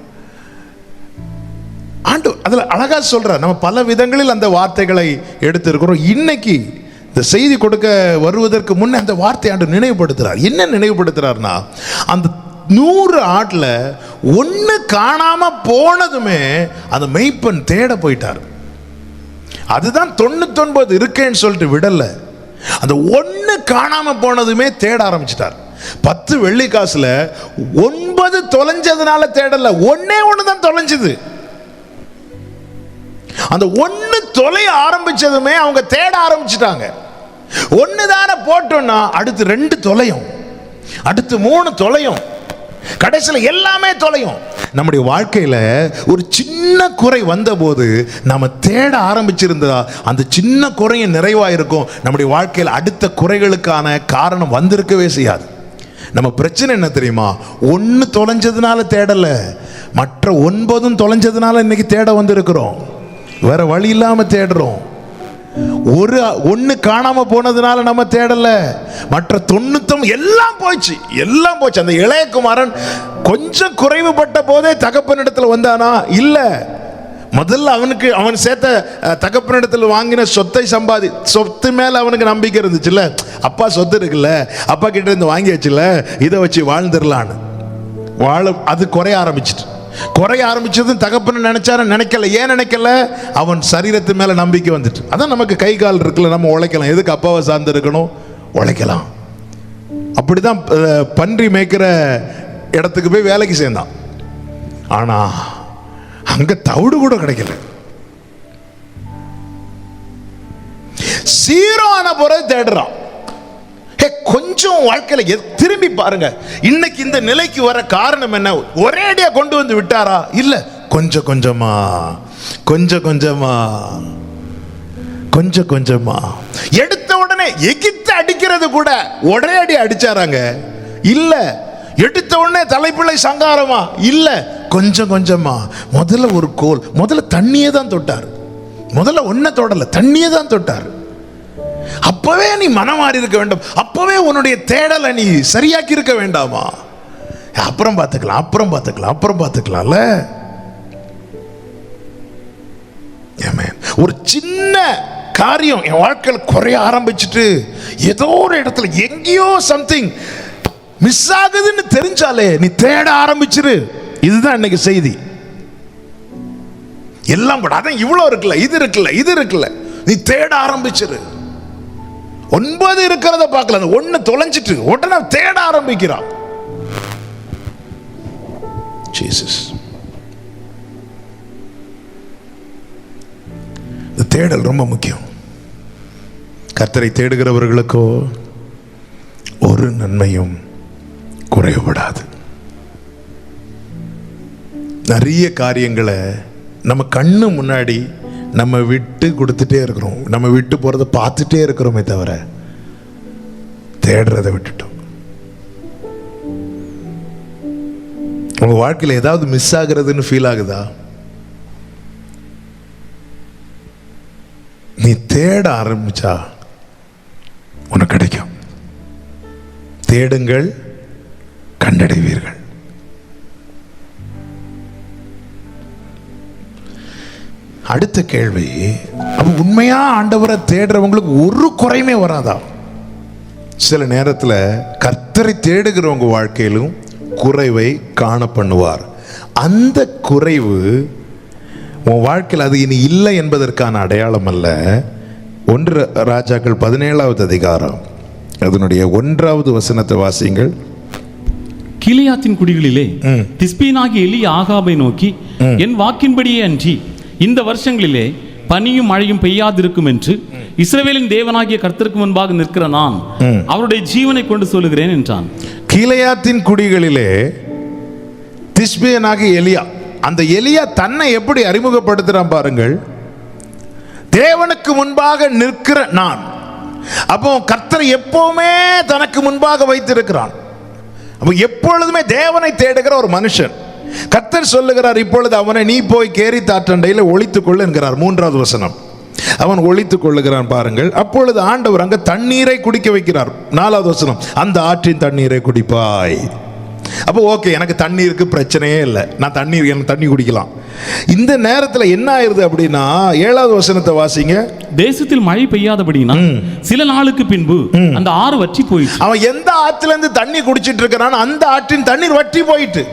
ஆண்டு அதுல அழகா சொல்றார். நம்ம பல விதங்களில் அந்த வார்த்தைகளை எடுத்திருக்கிறோம். இன்னைக்கு இந்த செய்தி கொடுக்க வருவதற்கு முன்னே அந்த வார்த்தை ஆண்டு நினைவுபடுத்துறார். என்ன நினைவுபடுத்துறாருன்னா, அந்த 100 ஆட்டுல 1 காணாம போனதுமே அந்த மெய்ப்பன் தேட போயிட்டார். அதுதான் 99 இருக்கேன்னு சொல்லிட்டு விடல. அந்த 1 காணாம போனதுமே தேட ஆரம்பிச்சிட்டார். 10 வெள்ளிக்காசுல 9 தொலைஞ்சதுனால தேடல, 1 தான் தொலைஞ்சது. அந்த 1 தொலைய ஆரம்பிச்சதுமே அவங்க தேட ஆரம்பிச்சிட்டாங்க. 1 தானே போட்டோம்னா அடுத்து 2 தொலையும், அடுத்து 3 தொலையும், கடைசியில் எல்லாமே தொலையும். நம்முடைய வாழ்க்கையில ஒரு சின்ன குறை வந்தபோது நாம தேட ஆரம்பிச்சிருந்தா அந்த சின்ன குறையும் நிறைவாயிருக்கும். நம்முடைய வாழ்க்கையில் அடுத்த குறைகளுக்கான காரணம் வந்திருக்கவே செய்யாது. நம்ம பிரச்சனை என்ன தெரியுமா? 1 தொலைஞ்சதுனால தேடல, மற்ற 9 தொலைஞ்சதுனால இன்னைக்கு தேட வந்திருக்கிறோம். வேற வழி இல்லாம தேடுறோம். 1 காணாம போனதுனால நம்ம தேடல, மற்ற 99 எல்லாம் போச்சு, எல்லாம் போச்சு. அந்த இளையகுமாரன் கொஞ்சம் குறைவுபட்ட போதே தகப்பனிடத்துல வந்தானா? இல்ல, முதல்ல அவன் சேர்த்த தகப்பனிடத்தில் வாங்கின சொத்து மேல அவனுக்கு நம்பிக்கை இருந்துச்சுல்ல. அப்பா சொத்து இருக்குல்ல, அப்பா கிட்ட இருந்து வாங்கியாச்சுல, இதை வச்சு வாழ்ந்துடலான்னு அது குறைய ஆரம்பிச்சது. தகப்பன் நினைக்கல. ஏன் நினைக்கல? அவன் சரீரத்து மேல நம்பிக்கை வந்துட்டு. அதான் நமக்கு கை கால் இருக்குல்ல, நம்ம உழைக்கலாம். எதுக்கு அப்பாவை சார்ந்து இருக்கணும்? உழைக்கலாம். அப்படிதான் பன்றி மேய்க்கிற இடத்துக்கு போய் வேலைக்கு சேர்ந்தான். ஆனா அங்க தவிடு கூட கிடைக்கல. சீரோ ஆன பிறகு தேடுறான். கொஞ்சம் வாழ்க்கையில திரும்பி பாருங்க. இன்னைக்கு இந்த நிலைக்கு வர காரணம் என்ன? ஒரேடியா கொண்டு வந்து விட்டாரா? இல்ல, கொஞ்சம் கொஞ்சமா எடுத்த உடனே எகிப்து அடிக்கிறது கூட ஒரே அடி அடிச்சாராங்க? இல்ல. எடுத்த உடனே தலைப்பிள்ளை சங்காரமா? இல்ல, கொஞ்சமா. முதல்ல ஒரு கோல், முதல்ல தண்ணியே தான் தொட்டார். முதல்ல ஒன்ன தொடல, தண்ணியே தான் தொட்டார். அப்பவே நீ மனம் மாறி இருக்க வேண்டும். அப்பவே உன்னுடைய தேடலை நீ சரியாக்கி இருக்க வேண்டாமா? அப்புறம் பார்த்துக்கலாம்ல. ஒரு சின்ன காரியம் என் வாழ்க்கையில் குறைய ஆரம்பிச்சுட்டு ஏதோ ஒரு இடத்துல எங்கேயோ சம்திங் மிஸ் ஆகுதுன்னு தெரிஞ்சாலே நீ தேட ஆரம்பிச்சிரு. இதுதான் இன்னைக்கு செய்தி. எல்லாம் கூட அதான் இவ்வளவு இருக்குல்ல, இது இருக்குல்ல, நீ தேட ஆரம்பிச்சிரு. 9 இருக்கிறத பார்க்கல, 1 தொலைஞ்சிட்டு உடனே தேட ஆரம்பிக்கிறான். ஜீசஸ். இந்த தேடல் ரொம்ப முக்கியம். கர்த்தரை தேடுகிறவர்களுக்கோ ஒரு நன்மையும் குறைவுபடாது. நிறைய காரியங்களை நம்ம கண்ணு முன்னாடி நம்ம விட்டு கொடுத்துட்டே இருக்கிறோம். நம்ம விட்டு போறதை பார்த்துட்டே இருக்கிறோமே தவிர தேடுறதை விட்டுட்டோம். உங்க வாழ்க்கையில் ஏதாவது மிஸ் ஆகுறதுன்னு ஃபீல் ஆகுதா? நீ தேட ஆரம்பிச்சா உனக்கு கிடைக்கும். தேடுங்கள், கண்டடைவீர்கள். அடுத்த கேள்வி, அப்ப உண்மையா ஆண்டவரை தேடுறவங்களுக்கு ஒரு குறையுமே வராதா? சில நேரத்தில் கர்த்தரை தேடுகிறவங்க வாழ்க்கையிலும் குறைவை காண பண்ணுவார். அந்த குறைவு உன் வாழ்க்கையில் அது இனி இல்லை என்பதற்கான அடையாளம் அல்ல. 1 ராஜாக்கள் 17வது அதிகாரம் அதனுடைய 1வது வசனத்தை வாசியுங்கள். கீலேயாத்தின் குடிகளிலே திஸ்பீனாகிய எலியா ஆகாபை நோக்கி, என் வாக்கின்படியே அன்றி இந்த வருஷங்களிலே பனியும் மழையும் பெய்யாதிருக்கும் என்று இஸ்ரவேலின் தேவனாகிய கர்த்தருக்கு முன்பாக நிற்கிற நான் அவருடைய ஜீவனை கொண்டு சொல்லுகிறேன் என்றான். கீலேயாத்தின் குடிகளிலே திஸ்பீனாகிய எலியா, அந்த எலியா தன்னை எப்படி அறிமுகப்படுத்துறான் பாருங்கள். தேவனுக்கு முன்பாக நிற்கிற நான். அப்போ கர்த்தர் எப்பவுமே தனக்கு முன்பாக வைத்திருக்கிறான். அப்போ எப்பொழுதுமே தேவனை தேடுகிற ஒரு மனுஷன். கர்த்தர் சொல்லுகிறார், இப்பொழுது அவனை நீ போய் கேரித் ஆற்றண்டையில் ஒளித்துக் கொள் என்கிறார். 3வது வசனம். அவன் ஒளித்துக் கொள்ளுகிறான் பாருங்கள். அப்பொழுது ஆண்டவர் அங்க தண்ணீரை குடிக்க வைக்கிறார். 4வது வசனம், அந்த ஆற்றின் தண்ணீரை குடிப்பாய். அப்போ ஓகே, எனக்கு தண்ணீருக்கு பிரச்சனையே இல்லை, நான் தண்ணி குடிக்கலாம். இந்த நேரத்தில் என்ன ஆயிருது அப்படின்னா 7வது வசனத்தை வாசிங்க. தேசத்தில் மழை பெய்யாதபடினா சில நாளுக்கு பின்பு அந்த ஆறு வற்றி போயிட்டு. அவன் எந்த ஆற்றில இருந்து தண்ணி குடிச்சிட்டு இருக்கிறான், அந்த ஆற்றின் தண்ணீர் வற்றி போயிட்டு.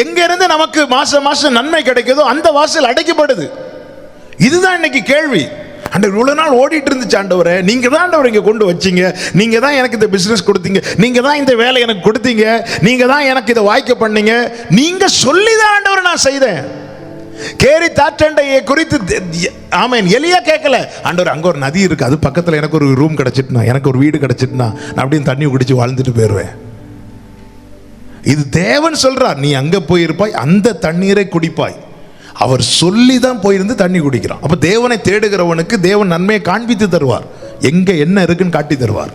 எங்க இருந்து நமக்கு மாசம் மாசம் நன்மை கிடைக்குதோ அந்த வாசல் அடைக்கப்படுது. இதுதான் இன்னைக்கு கேள்வி. ஆண்டவர் இவ்வளவு நாள் ஓடிட்டு இருந்துச்சு, ஆண்டவரே நீங்க தான் ஆண்டவர் இங்க கொண்டு வச்சீங்க, நீங்க தான் எனக்கு இந்த பிசினஸ் கொடுத்தீங்க, நீங்க தான் இந்த வேலை எனக்கு கொடுத்தீங்க, நீங்க தான் எனக்கு இதை வாய்க்க பண்ணீங்க, நீங்க சொல்லிதான் ஆண்டவர் நான் செய்தேன். கேரித் ஆற்றண்டையை குறித்து ஆமென் எலியா கேட்கல, ஆண்டவர் அங்க ஒரு நதி இருக்கு, அது பக்கத்துல எனக்கு ஒரு ரூம் கிடைச்சிட்டுனா, எனக்கு ஒரு வீடு கிடைச்சிட்டுனா நான் அப்படின்னு தண்ணி குடிச்சு வாழ்ந்துட்டு போயிடுவேன். இது தேவன் சொல்றார், நீ அங்க போயிருப்பாய், அந்த தண்ணீரை குடிப்பாய். அவர் சொல்லி தான் போயிருந்து தண்ணி குடிக்கிறான். அப்ப தேவனை தேடுகிறவனுக்கு தேவன் நன்மையை காண்பித்து தருவார், எங்க என்ன இருக்குன்னு காட்டி தருவார்.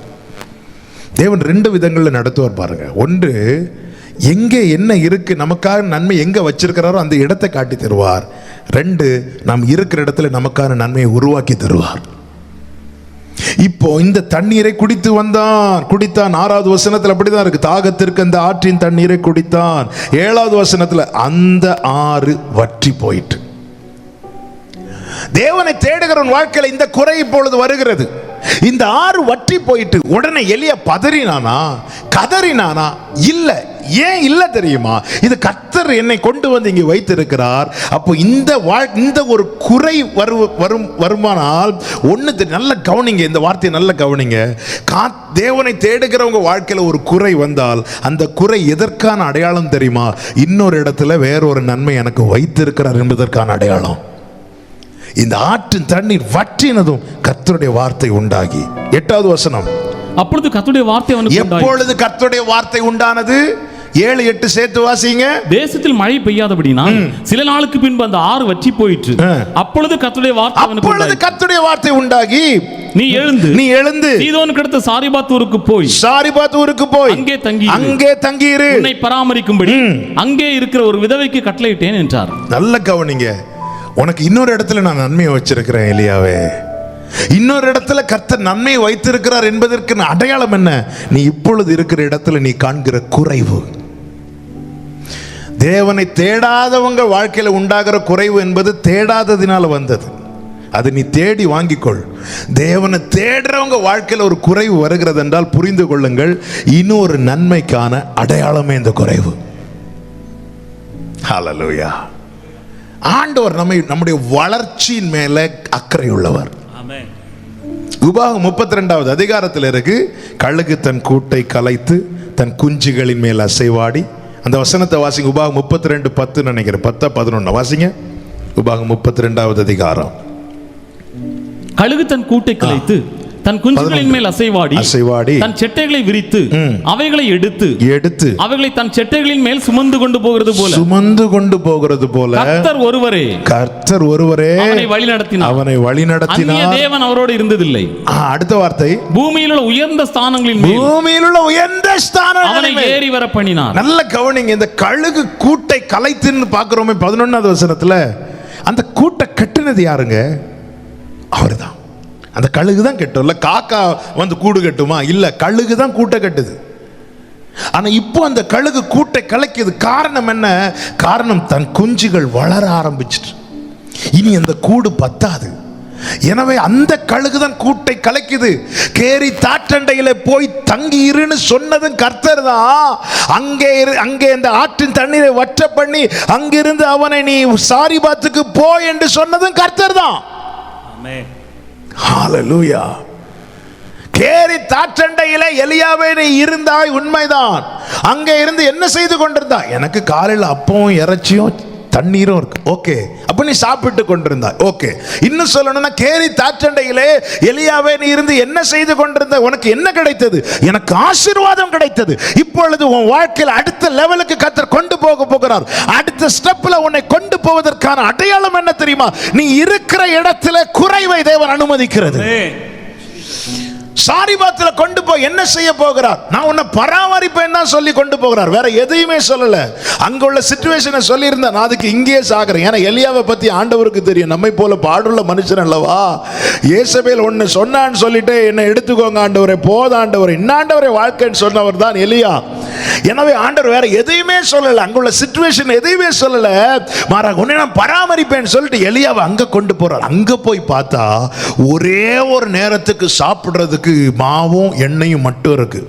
தேவன் 2 விதங்களில் நடத்துவார் பாருங்க. ஒன்று, எங்க என்ன இருக்கு, நமக்காக நன்மை எங்க வச்சிருக்கிறாரோ அந்த இடத்தை காட்டி தருவார். 2, நாம் இருக்கிற இடத்துல நமக்கான நன்மையை உருவாக்கி தருவார். இப்போ இந்த தண்ணீரை குடித்தான். 6வது வசனத்தில் அப்படிதான் இருக்கு, தாகத்திற்கு அந்த ஆற்றின் தண்ணீரை குடித்தான். 7வது வசனத்தில் அந்த ஆறு வற்றி போயிட்டு. தேவனை தேடுகிறவன் வாழ்க்கையில் இந்த குறை இப்பொழுது வருகிறது. இந்த ஆறு வற்றி போயிட்டு உடனே எலியா பதறினானா, கதறினானா? இல்ல. ஏன் இல்ல தெரியுமா? இது கர்த்தர் என்னை கொண்டு வந்து இங்கே வைத்திருக்கிறார். அப்போ இந்த ஒரு குறை வருமானால் ஒன்று நல்ல கவனிங்க, இந்த வார்த்தையை நல்ல கவனிங்க. தேவனை தேடுகிறவங்க வாழ்க்கையில் ஒரு குறை வந்தால் அந்த குறை எதற்கான அடையாளம் தெரியுமா? இன்னொரு இடத்துல வேறொரு நன்மை எனக்கு வைத்திருக்கிறார் என்பதற்கான அடையாளம். இந்த ஆற்றின் தண்ணீர் வற்றினதும் கர்த்தருடைய வார்த்தை உண்டாகி, 8வது வசனம், அப்பொழுது கர்த்தருடைய வார்த்தை அவனுக்கு உண்டாயிற்று. எப்பொழுது கர்த்தருடைய வார்த்தை உண்டானது? 7, 8 சேர்த்து வாசிங்க. தேசத்தில் மழை பெய்யாதபடினால் சில நாளுக்கு பின்பு அந்த ஆறு வற்றி போயிற்று. அப்பொழுது கர்த்தருடைய வார்த்தை உண்டாகி, நீ எழுந்து சீதோனுக்கு அடுத்த சாரிபாத்தூருக்கு போய் அங்கே தங்கியிரு, உன்னை பராமரிக்கும்படி அங்கே இருக்கிற ஒரு விதவைக்கு கட்டளையிட்டேன் என்றார். நல்ல கவனிங்க. உனக்கு இன்னொரு இடத்துல நான் நன்மையை வச்சிருக்கிறேன் எலியாவே. இன்னொரு இடத்துல கர்த்தர் நன்மையை வைத்திருக்கிறார் என்பதற்கு அடையாளம் என்ன? நீ இப்பொழுது இருக்கிற இடத்துல நீ காண்கிற குறைவு. தேவனை தேடாதவங்க வாழ்க்கையில் உண்டாகிற குறைவு என்பது தேடாததினால வந்தது. அது நீ தேடி வாங்கிக்கொள். தேவனை தேடுறவங்க வாழ்க்கையில் ஒரு குறைவு வருகிறது என்றால் புரிந்து கொள்ளுங்கள், இன்னொரு நன்மைக்கான அடையாளமே இந்த குறைவு. ஹல்லேலூயா. ஆண்டவர் நம்முடைய வளர்ச்சியின் மேல அக்கறை உள்ளவர். உபாகம் 32வது அதிகாரத்தில் இருக்கு, கழுகு தன் கூட்டை கலைத்து தன் குஞ்சுகளின் மேல் அசைவாடி. அந்த வசனத்தை வாசிங்க. உபாகம் 32:10 நினைக்கிறேன், 10-11 வாசிங்க. உபாகம் 32வது அதிகாரம். கழுகு தன் கூட்டை கலைத்து தன் குஞ்சுகளின் மேல் அசைவாடி தன் செட்டைகளை விரித்து அவைகளை எடுத்து அவைகளை தன் செட்டைகளின் மேல் சுமந்து கொண்டு போகிறது போல கர்த்தர் ஒருவரே அவனை வழிநடத்தினார். தேவன் அவரோடு இருந்ததில்லை. அடுத்த வார்த்தை, பூமியில் உள்ள உயர்ந்த ஸ்தானங்களின் மேல் அவனை ஏறி வர பண்ணினார். நல்ல கவனிங்க. இந்த கழுகு கூட்டை கலைத்துன்னு பார்க்கிறோமே 11வது வசனத்துல. அந்த கூட்டை கட்டுனது யாருங்க? அவர்தான். அந்த கழுகு தான் கட்டும். இல்ல காக்கா வந்து கூடு கட்டுமா? இல்ல, கழுகு தான் கூட்டை கட்டுது. ஆனா இப்போ அந்த கழுகு கூட்டை கலைக்குது. காரணம் என்ன? காரணம் தன் குஞ்சுகள் வளர ஆரம்பிச்சிட்டு இனி அந்த கூடு பத்தாது. எனவே அந்த கழுகுதான் கூட்டை கலைக்குது. கேரி தாற்றண்டையில போய் தங்கி இருன்னு சொன்னதும் கர்த்தர் தான். அங்கே இந்த ஆற்றின் தண்ணீரை வற்ற பண்ணி அங்கிருந்து அவனை நீ சாரிபாத்துக்கு போ என்று சொன்னதும் கர்த்தர் தான். ஹல்லேலூயா. கேரி தாற்றண்டையிலே எலியாவே நீ இருந்தாய், உண்மைதான். அங்கே இருந்து என்ன செய்து கொண்டிருந்தாய்? எனக்கு காலையில் அப்பவும் இறைச்சியும் தண்ணீரும் இருக்கு. ஓகே, அப்ப நீ சாப்பிட்டு கொண்டிருந்தாய். ஓகே, இன்னும் சொல்லணும்னா கேரி தாற்றண்டையிலே எலியாவே நீ இருந்து என்ன செய்து கொண்டிருந்த? உனக்கு என்ன கிடைத்தது? எனக்கு ஆசீர்வாதம் கிடைத்தது. இப்பொழுது உன் வாழ்க்கையில் அடுத்த லெவலுக்கு கர்த்தர் கொண்டு போகிறார். அடுத்த ஸ்டெப்ல உன்னை கொண்டு போவதற்கான அடையாளம் என்ன தெரியுமா? நீ இருக்கிற இடத்துல குறைவை தேவன் அனுமதிக்கிறது. சாரிபாத்துல கொண்டு போய் என்ன செய்ய போகிறார்? நான் உன்னை பராமரிப்பேன் தான் சொல்லி கொண்டு போகிறார். வேற எதையுமே சொல்லல. அங்க உள்ள சிச்சுவேஷனை சொல்லி இருந்தா நான் அதுக்கு இங்கேயே சாகிறேன். ஏன்னா எலியாவை பத்தி ஆண்டவருக்கு தெரியும். நம்மை போல பாடுள்ள மனுஷன் அல்லவா. ஏசபேல் ஒன்னு சொன்னான்னு சொல்லிட்டு என்ன எடுத்துக்கோங்க ஆண்டவரே, போத ஆண்டவரே, இன்னாண்டவரே வாழ்க்கைன்னு சொன்னவர் தான் எலியா. எனவே ஆண்டவர் வேற எதையுமே சொல்லல. அங்குள்ள சிச்சுவேஷன் எதையுமே சொல்லல. மாறாக உன்னை நான் பராமரிப்பேன்னு சொல்லிட்டு எலியாவை அங்க கொண்டு போறார். அங்க போய் பார்த்தா ஒரே ஒரு நேரத்துக்கு சாப்பிடுறதுக்கு மாவும் எண்ணெயும் மட்டும் இருக்கு.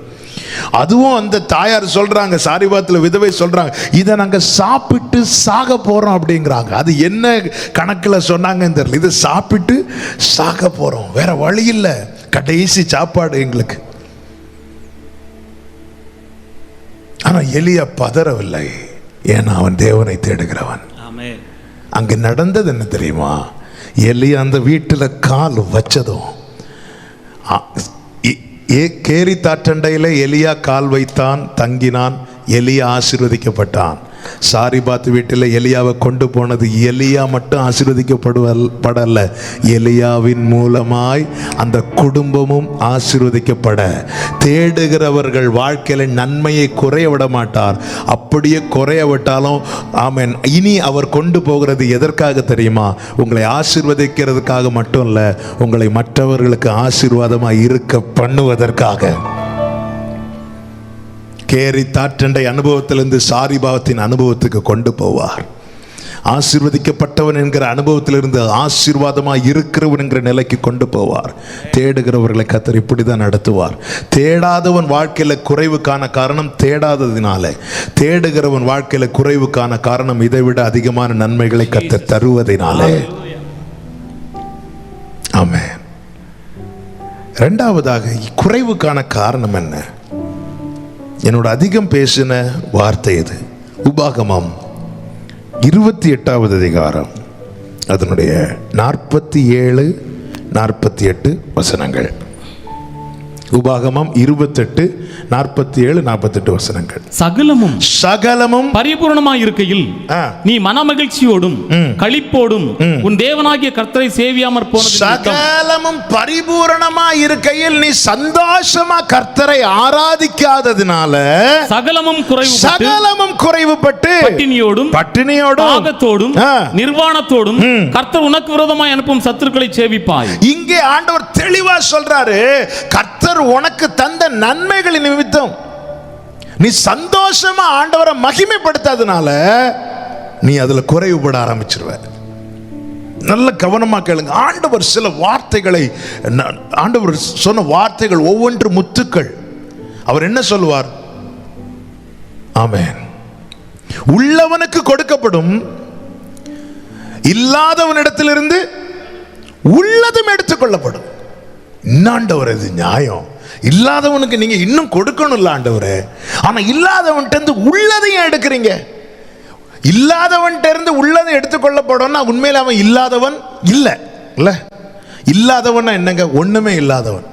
அதுவும் அந்த தாயார் சொல்றாங்க, சாரிபாத்துல விதவை சொல்றாங்க, இதை நாங்க சாப்பிட்டு சாக போறோம் அப்படிங்கிறாங்க. அது என்ன கணக்குல சொன்னாங்கன்னு தெரியல. இதை சாப்பிட்டு சாக போறோம், வேற வழி இல்லை, கடைசி சாப்பாடு எங்களுக்கு. ஆனா எலியா பதறவில்லை. ஏன்னா அவன் தேவனை தேடுகிறவன். அங்க நடந்தது என்ன தெரியுமா? எலியா அந்த வீட்டுல கால் வச்சதும் கேரி தாற்றண்டையில எலியா கால் வைத்தான், தங்கினான். எலியா ஆசீர்வதிக்கப்பட்டான். சாரிபாத் வீட்டில் எலியாவை கொண்டு போனது எலியா மட்டும் ஆசீர்வதிக்கப்படல, எலியாவின் மூலமாய் அந்த குடும்பமும் ஆசீர்வதிக்கப்பட. தேடுகிறவர்கள் வாழ்க்கையில் நன்மையை குறைய விட மாட்டார். அப்படியே குறைய விட்டாலும் ஆமென், இனி அவர் கொண்டு போகிறது எதற்காக தெரியுமா? உங்களை ஆசீர்வதிக்கிறதுக்காக மட்டும் இல்லை, உங்களை மற்றவர்களுக்கு ஆசீர்வாதமாக இருக்க பண்ணுவதற்காக. கேரி தாற்றண்டை அனுபவத்திலிருந்து சாரிபாத்தின் அனுபவத்துக்கு கொண்டு போவார். ஆசீர்வதிக்கப்பட்டவன் என்கிற அனுபவத்திலிருந்து ஆசீர்வாதமாக இருக்கிறவன் என்கிற நிலைக்கு கொண்டு போவார். தேடுகிறவர்களை கர்த்தர் இப்படிதான் நடத்துவார். தேடாதவன் வாழ்க்கையில் குறைவுக்கான காரணம் தேடாததினால, தேடுகிறவன் வாழ்க்கையில் குறைவுக்கான காரணம் இதைவிட அதிகமான நன்மைகளை கர்த்தர் தருவதினாலே. ஆமென். இரண்டாவதாக குறைவுக்கான காரணம் என்ன? என்னோட அதிகம் பேசின வார்த்தை இது. உபாகமம் 28வது அதிகாரம், அதனுடைய 47, 48 வசனங்கள். உபாகமம் 28, 47, 48 வசனங்கள். சகலமும் பரிபூரணமாய் இருக்கையில் நீ மனமகிழ்ச்சியோடும் களிப்போடும் உன் தேவனாகிய கர்த்தரை சேவியாமற் போனது. சகலமும் பரிபூரணமாய் இருக்கையில் நீ சந்தோஷமா கர்த்தரை ஆராதிக்காததினால சகலமும் குறைவுபட்டு பட்டினியோடும் தாகத்தோடும் நிர்வாணத்தோடும் கர்த்தர் உனக்கு விரோதமாய் அனுப்பும் சத்துருக்களை சேவிப்பாய். இங்கே ஆண்டவர் தெளிவா சொல்றாரு, கர்த்தர் உனக்கு தந்த நன்மைகளின் நிமித்தம் நீ சந்தோஷமா ஆண்டவரை மகிமைப்படுத்தாதனால நீ அதுல குறைவுபட ஆரம்பிச்சிருவ. நல்ல கவனமா கேளுங்க. ஆண்டவர் சில வார்த்தைகளை, ஆண்டவர் சொன்ன வார்த்தைகள் ஒவ்வொன்று முத்துக்கள். அவர் என்ன சொல்வார்? ஆமென். உள்ளவனுக்கு கொடுக்கப்படும், இல்லாதவனிடத்திலிருந்து உள்ளதும் எடுத்துக்கொள்ளப்படும். ஆண்டவர், இது நியாயம். இல்லாதவனுக்கு நீங்க இன்னும் கொடுக்கணும்ல ஆண்டவரே, ஆனா இல்லாதவன்கிட்ட இருந்து உள்ளதையும் எடுக்கிறீங்க. இல்லாதவன்கிட்ட இருந்து உள்ளதை எடுத்துக்கொள்ளப்படும். உண்மையில அவன் இல்லாதவன் இல்ல. இல்லாதவன் என்னங்க? ஒண்ணுமே இல்லாதவன்.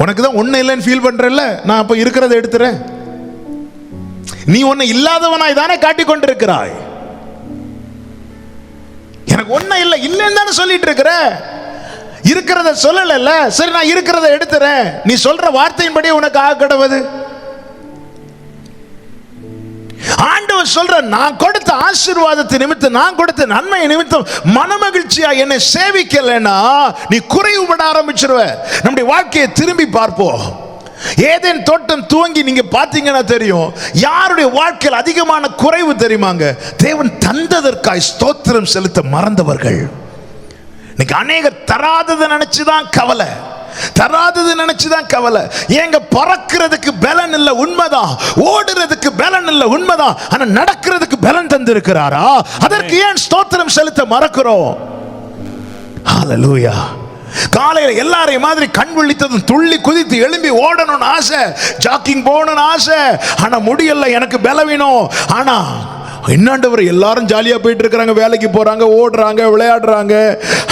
உனக்கு தான் ஒண்ணு இல்லைன்னு ஃபீல் பண்றல, நான் அப்ப இருக்கிறத எடுத்துறேன். நீ ஒன்னு இல்லாதவனாய் தானே காட்டிக் கொண்டிருக்கிறாய். எனக்கு ஒண்ணு இல்லைன்னு தானே சொல்லிட்டு இருக்கிற. இருக்கிறத சொல்லல. சரி, நான் இருக்கிறத எடுத்துறேன். நீ சொல்ற வார்த்தையின்படி உனக்கு ஆகப்படுவது. ஆண்டவர் சொல்ற, நான் கொடுத்த ஆசீர்வாதத்தை நிமித்தம், நான் கொடுத்த நன்மை நிமித்தம் மனமகிழ்ச்சியா என்னை சேவிக்கலன்னா நீ குறைவுபட ஆரம்பிச்சிருவ. நம்முடைய வாழ்க்கையை திரும்பி பார்ப்போம். ஏதேன் தோட்டம் துவங்கி நீங்க பாத்தீங்கன்னா தெரியும், யாருடைய வாழ்க்கையில் அதிகமான குறைவு தெரியுமாங்க? தேவன் தந்ததற்காய் ஸ்தோத்திரம் செலுத்த மறந்தவர்கள். இன்னைக்கு அநேகர் தராததை நினைச்சுதான் கவலை, ஏங்க பறக்கிறதுக்கு பலன் இல்ல, உண்மைதான். ஓடுறதுக்கு பலன் இல்ல, உண்மைதான். ஆனா நடக்கிறதுக்கு பலன் தந்திருக்கிறாரா? அதற்கு ஏன் ஸ்தோத்திரம் செலுத்த மறக்கிறோம்? ஹல்லேலூயா. காலையில எல்லாரையும் மாதிரி கண் விழித்ததும் துள்ளி குதித்து எழும்பி ஓடணும்னு ஆசை, ஜாக்கிங் போகணும்னு ஆசை. ஆனா முடியல, எனக்கு பலவீனம். ஆனா என்னாண்டவர், எல்லாரும் ஜாலியா போயிட்டு இருக்கிறாங்க, வேலைக்கு போறாங்க, ஓடுறாங்க, விளையாடுறாங்க.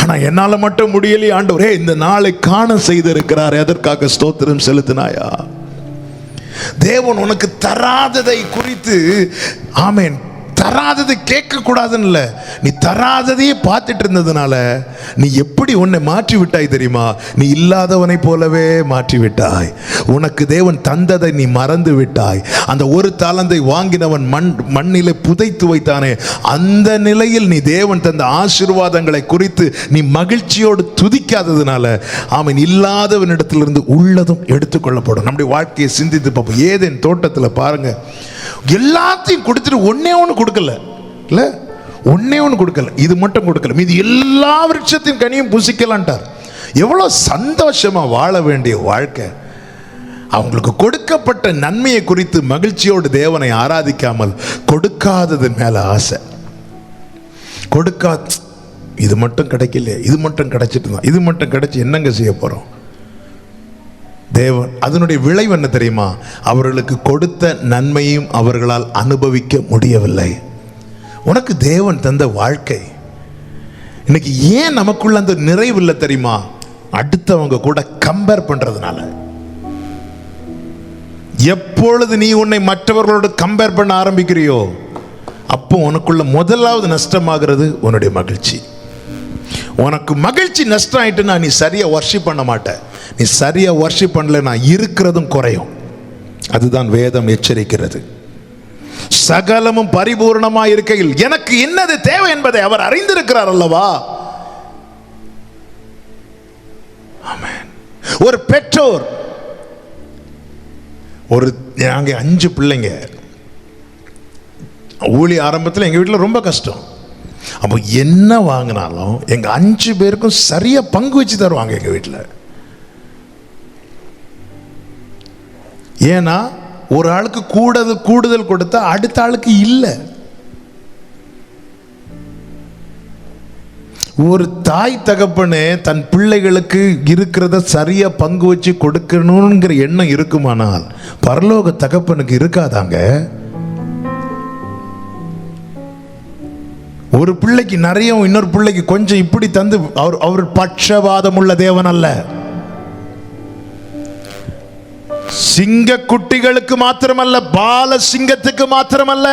ஆனா என்னால மட்டும் முடியலையே ஆண்டவரே. இந்த நாளை காண செய்திருக்கிறார், அதற்காக ஸ்தோத்திரம் செலுத்தினாயா? தேவன் உனக்கு தராததை குறித்து, ஆமென், தராததை கேட்க கூடாதுன்னு இல்லை, நீ தராததையே பார்த்துட்டு இருந்ததுனால நீ எப்படி உன்னை மாற்றி விட்டாய் தெரியுமா? நீ இல்லாதவனை போலவே மாற்றி விட்டாய். உனக்கு தேவன் தந்ததை நீ மறந்து விட்டாய். அந்த ஒரு தாளந்தை வாங்கினவன் மண்ணிலே புதைத்து வைத்தானே, அந்த நிலையில் நீ தேவன் தந்த ஆசீர்வாதங்களை குறித்து நீ மகிழ்ச்சியோடு துதிக்காததுனால அவன் இல்லாதவனிடத்திலிருந்து உள்ளதும் எடுத்துக்கொள்ளப்படும். நம்முடைய வாழ்க்கையை சிந்தித்து பார்ப்போம். ஏதேன் தோட்டத்தில் பாருங்க, எல்லாத்தையும் கொடுத்துட்டு ஒன்னே ஒன்று கொடுக்கல, இல்ல ஒன்னே ஒன்று கொடுக்கல, இது மட்டும் கொடுக்கல, மீது எல்லா விருட்சத்தின் கனியும் புசிக்கலான்ட்டார். எவ்வளவு சந்தோஷமா வாழ வேண்டிய வாழ்க்கை. அவங்களுக்கு கொடுக்கப்பட்ட நன்மையை குறித்து மகிழ்ச்சியோடு தேவனை ஆராதிக்காமல் கொடுக்காதது மேல ஆசை. இது மட்டும் கிடைக்கல, இது மட்டும் கிடைச்சிட்டு தான், இது மட்டும் கிடைச்சி என்னங்க செய்ய போறோம்? தேவன் அதனுடைய விளைவு என்ன தெரியுமா? அவர்களுக்கு கொடுத்த நன்மையும் அவர்களால் அனுபவிக்க முடியவில்லை. உனக்கு தேவன் தந்த வாழ்க்கை இன்னைக்கு ஏன் நமக்குள்ள அந்த நிறைவு இல்லை தெரியுமா? அடுத்தவங்க கூட கம்பேர் பண்றதுனால. எப்பொழுது நீ உன்னை மற்றவர்களோடு கம்பேர் பண்ண ஆரம்பிக்கிறியோ அப்போ உனக்குள்ள முதலாவது நஷ்டமாகிறது உன்னுடைய மகிழ்ச்சி. உனக்கு மகிழ்ச்சி நஷ்டம் ஆயிட்டுன்னா நீ சரியா வர்ஷிப் பண்ண மாட்ட. நீ சரியா வர்ஷிப் பண்ணலன்னா இருக்கிறதும் குறையும். அதுதான் வேதம் எச்சரிக்கிறது. சகலமும் பரிபூர்ணமா இருக்கையில் எனக்கு என்னது தேவை என்பதை அவர் அறிந்திருக்கிறார் அல்லவா? ஆமென். ஒரு பெற்றோர், நாங்க 5 பிள்ளைங்க. ஊழிய ஆரம்பத்தில் எங்க வீட்டில் ரொம்ப கஷ்டம். அப்போ என்ன வாங்கினாலும் எங்க 5 பேருக்கும் சரியா பங்கு வச்சு தருவாங்க எங்க வீட்டில். ஏன்னா ஒரு ஆளுக்கு கூடுதல் கொடுத்தா அடுத்த ஆளுக்கு இல்லை. ஒரு தாய் தகப்பனே தன் பிள்ளைகளுக்கு இருக்கிறத சரியா பங்கு வச்சு கொடுக்கணுங்கிற எண்ணம் இருக்குமானால் பரலோக தகப்பனுக்கு இருக்காதாங்க. ஒரு பிள்ளைக்கு நிறைய இன்னொரு பிள்ளைக்கு கொஞ்சம் இப்படி தந்து அவர் பட்சபாதம் உள்ள தேவன் அல்ல. சிங்க குட்டிகளுக்கு மாத்திரமல்ல, பால சிங்கத்துக்கு மாத்திரமல்ல,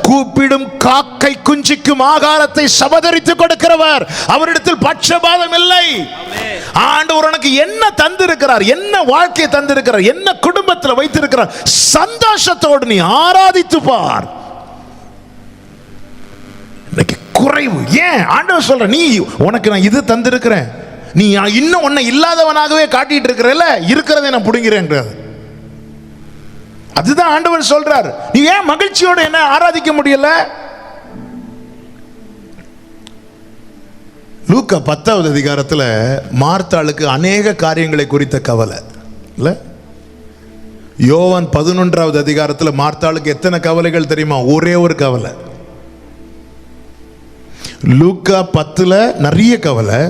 கூப்பிடும் காக்கை குஞ்சிக்கும் ஆகாரத்தை சபதரித்து கொடுக்கிறவர். அவரிடத்தில் பட்சபாதம் இல்லை. ஆண்டவர் உனக்கு என்ன தந்திருக்கிறார், என்ன வாழ்க்கையை தந்திருக்கிறார், என்ன குடும்பத்தில் வைத்திருக்கிறார், சந்தோஷத்தோடு நீ ஆராதித்து பார். இன்னைக்கு குறைவு ஏன் ஆண்டவர் சொல்ற, நீ உனக்கு நான் இது தந்திருக்கிறேன், நீ இன்னும் உன்னை இல்லாதவனாகவே காட்டிட்டு இருக்கிறல்ல, இருக்கிறதை நான் புடுங்கிறேன். அதுதான் ஆண்டவர் சொல்றார். நீ ஏன் மகிழ்ச்சியோட என்ன ஆராதிக்க முடியல? லூக்கா 10வது அதிகாரத்தில் மார்த்தாளுக்கு அநேக காரியங்களை குறித்த கவலை இல்ல. யோவான் 11வது அதிகாரத்தில் மார்த்தாளுக்கு எத்தனை கவலைகள் தெரியுமா? ஒரே ஒரு கவலை. லூக்கா 10ல் நிறைய கவலை,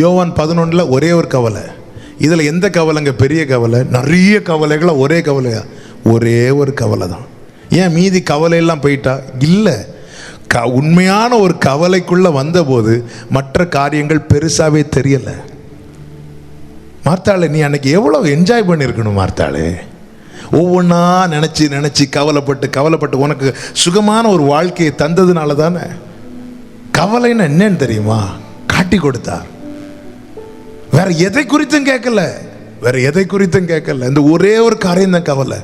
யோவான் 11ல் ஒரே ஒரு கவலை. இதில் எந்த கவலைங்க பெரிய கவலை? நிறைய கவலைகளை ஒரே கவலையா? ஒரே ஒரு கவலை தான். ஏன் மீதி கவலையெல்லாம் போயிட்டா? இல்லை, உண்மையான ஒரு கவலைக்குள்ளே வந்தபோது மற்ற காரியங்கள் பெருசாகவே தெரியலை. மார்த்தாளே, நீ அன்னைக்கு எவ்வளோ என்ஜாய் பண்ணியிருக்கணும் மார்த்தாளே. ஒவ்வொன்றா நினச்சி கவலைப்பட்டு உனக்கு சுகமான ஒரு வாழ்க்கையை தந்ததுனால தானே. கவலைன்னு என்னன்னு தெரியுமா? காட்டி கொடுத்தார். வேற எதை குறித்தும் கேட்கல, இந்த ஒரே ஒரு காரியம் தான் கவலை.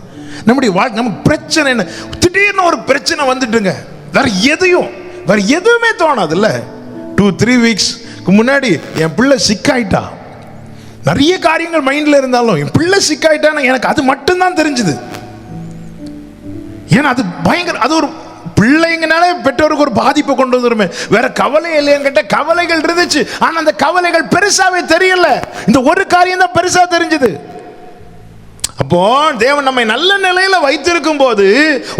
நம்முடைய வாழ்க்கை, நமக்கு பிரச்சனை என்ன, திடீர்னு ஒரு பிரச்சனை வந்துட்டுங்க, வேற எதுவுமே தோணாதுல்ல. 2-3 வீக்ஸ்க்கு முன்னாடி என் பிள்ளை சிக்காயிட்டா. நிறைய காரியங்கள் மைண்ட்ல இருந்தாலும் என் பிள்ளை சிக்காயிட்டான்னு எனக்கு அது மட்டும்தான் தெரிஞ்சுது. ஏன்னா அது பயங்கர, அது ஒரு பிள்ளைங்கனாலே பெற்றோருக்கு ஒரு பாதிப்பை கொண்டு வந்துருமே. வேற கவலை இல்லையான்னு கேட்ட கவலைகள் இருந்துச்சு, ஆனா அந்த கவலைகள் பெருசாவே தெரியல. இந்த ஒரு காரியம் தான் பெருசா தெரிஞ்சது. அப்போ தேவன் நம்மை நல்ல நிலையில வைத்திருக்கும் போது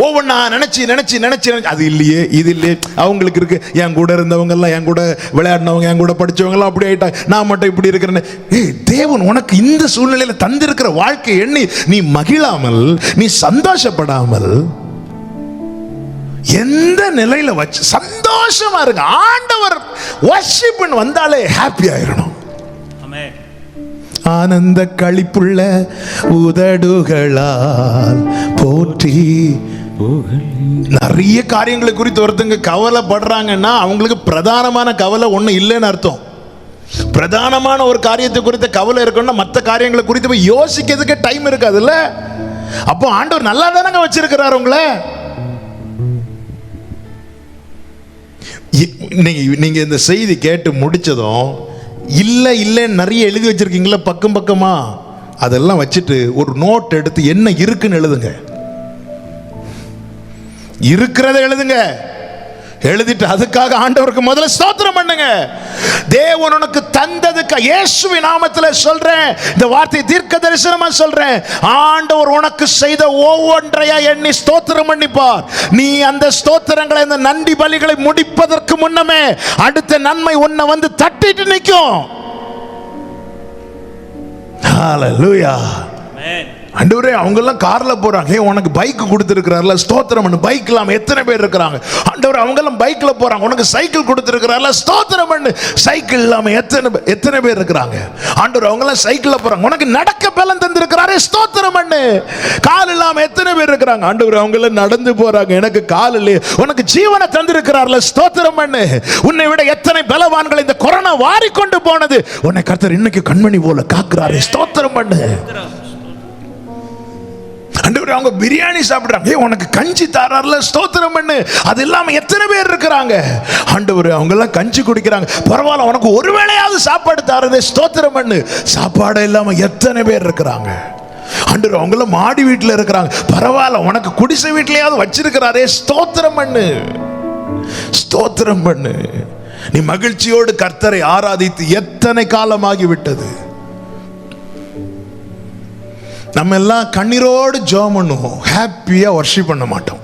ஒவ்வொன்றா நினைச்சு அது இல்லையே, இது இல்லையே, அவங்களுக்கு இருக்கு, என் கூட இருந்தவங்க எல்லாம், என் கூட விளையாடினவங்க, என் கூட படிச்சவங்க எல்லாம் அப்படி ஆயிட்டாங்க, நான் மட்டும் இப்படி இருக்கிறேன்னு. தேவன் உனக்கு இந்த சூழ்நிலையில தந்திருக்கிற வாழ்க்கை எண்ணி நீ மகிழாமல், நீ சந்தோஷப்படாமல், எந்த நிலையில வச்சு சந்தோஷமா இருங்க. ஆண்டவர் வர்ஷிப் வந்தாலே ஹாப்பி ஆயிரணும். ஆனந்த களிப்புள்ள உதடுகளால் போற்றி. நிறைய காரியங்களை குறித்து ஒருத்தங்க கவலைப்படுறாங்கன்னா அவங்களுக்கு பிரதானமான கவலை ஒண்ணு இல்லைன்னு அர்த்தம். பிரதானமான ஒரு காரியத்தை குறித்த கவலை இருக்கணும்னா மற்ற காரியங்களை குறித்து போய் யோசிக்கிறதுக்கு டைம் இருக்காதுல்ல. அப்போ ஆண்டவர் நல்லா தானங்க வச்சிருக்கிறார் உங்களை. நீங்க இந்த செய்தி கேட்டு முடிச்சதும் இல்ல நிறைய எழுதி வச்சிருக்கீங்களா பக்கமா, அதெல்லாம் வச்சுட்டு ஒரு நோட் எடுத்து என்ன இருக்குன்னு எழுதுங்க. இருக்கிறத எழுதுங்க. எழுதிட்டு அதுக்காக ஆண்டவருக்கு முதல்ல ஸ்தோத்திரம் பண்ணுங்க. தேவன் உனக்கு தந்ததுக்கு இயேசுவின் நாமத்தில் சொல்றேன், இந்த வார்த்தை தீர்க்க தரிசனமா சொல்றேன். ஆண்டவர் உனக்கு செய்த ஒவ்வொன்றையா எண்ணி ஸ்தோத்திரம் பண்ணிப்பார். நீ அந்த ஸ்தோத்திரங்களை, அந்த நன்றி பலிகளை முடிப்பதற்கு முன்னமே அடுத்த நன்மை உன்னை வந்து தட்டிட்டு நிற்கும். ஹல்லேலூயா. ஆண்டவரே, அவங்க எல்லாம் கார்ல போறாங்க, உனக்கு பைக் கொடுத்திருக்கிறார்ல, ஸ்தோத்திரம் பண்ணு. பைக் இல்லாம எத்தனை பேர் இருக்கிறாங்க? ஆண்டவர், அவங்க எல்லாம் பைக்ல போறாங்க, உனக்கு சைக்கிள் கொடுத்திருக்கிறார்ல, ஸ்தோத்திரம் பண்ணு. சைக்கிள் இல்லாம எத்தனை பேர் இருக்கிறாங்க? ஆண்டவர், அவங்க எல்லாம் சைக்கிள்ல போறாங்க, உனக்கு நடக்க பலன் தந்திருக்கிறாரே, ஸ்தோத்திரம் பண்ணு. கால் இல்லாம எத்தனை பேர் இருக்கிறாங்க? ஆண்டவர், அவங்க எல்லாம் நடந்து போறாங்க, எனக்கு கால் இல்லையே, உனக்கு ஜீவனை தந்திருக்கிறார்ல, ஸ்தோத்திரம் பண்ணு. உன்னை விட எத்தனை பலவான்கள் இந்த கொரோனா வாரிக்கொண்டு போனது, உன்னை கர்த்தர் இன்னைக்கு கண்மணி போல காக்குறாரே, ஸ்தோத்திரம் பண்ணு. ஆண்டவரே, அவங்க பிரியாணி சாப்பிடுறாங்க, உனக்கு கஞ்சி தாரார்ல, ஸ்தோத்திரம் பண்ணு. அது இல்லாம எத்தனை பேர் இருக்கிறாங்க? ஆண்டவரே, அவங்க எல்லாம் கஞ்சி குடிக்கிறாங்க, பரவாயில்ல, உனக்கு ஒரு வேளையாவது சாப்பாடு தாரதே, ஸ்தோத்திரம் பண்ணு. சாப்பாடு இல்லாம எத்தனை பேர் இருக்கிறாங்க? ஆண்டவரே, அவங்க எல்லாம் மாடி வீட்டுல இருக்கிறாங்க, பரவாயில்ல, உனக்கு குடிசை வீட்லயாவது வச்சிருக்கிறாரே, ஸ்தோத்திரம் பண்ணு. ஸ்தோத்திரம் பண்ணு. நீ மகிழ்ச்சியோடு கர்த்தரை ஆராதித்து எத்தனை காலமாகி விட்டது. நம்ம எல்லாம் கண்ணீரோடு ஜெபம் பண்ணுவோம், ஹாப்பியா வர்ஷிப் பண்ண மாட்டோம்.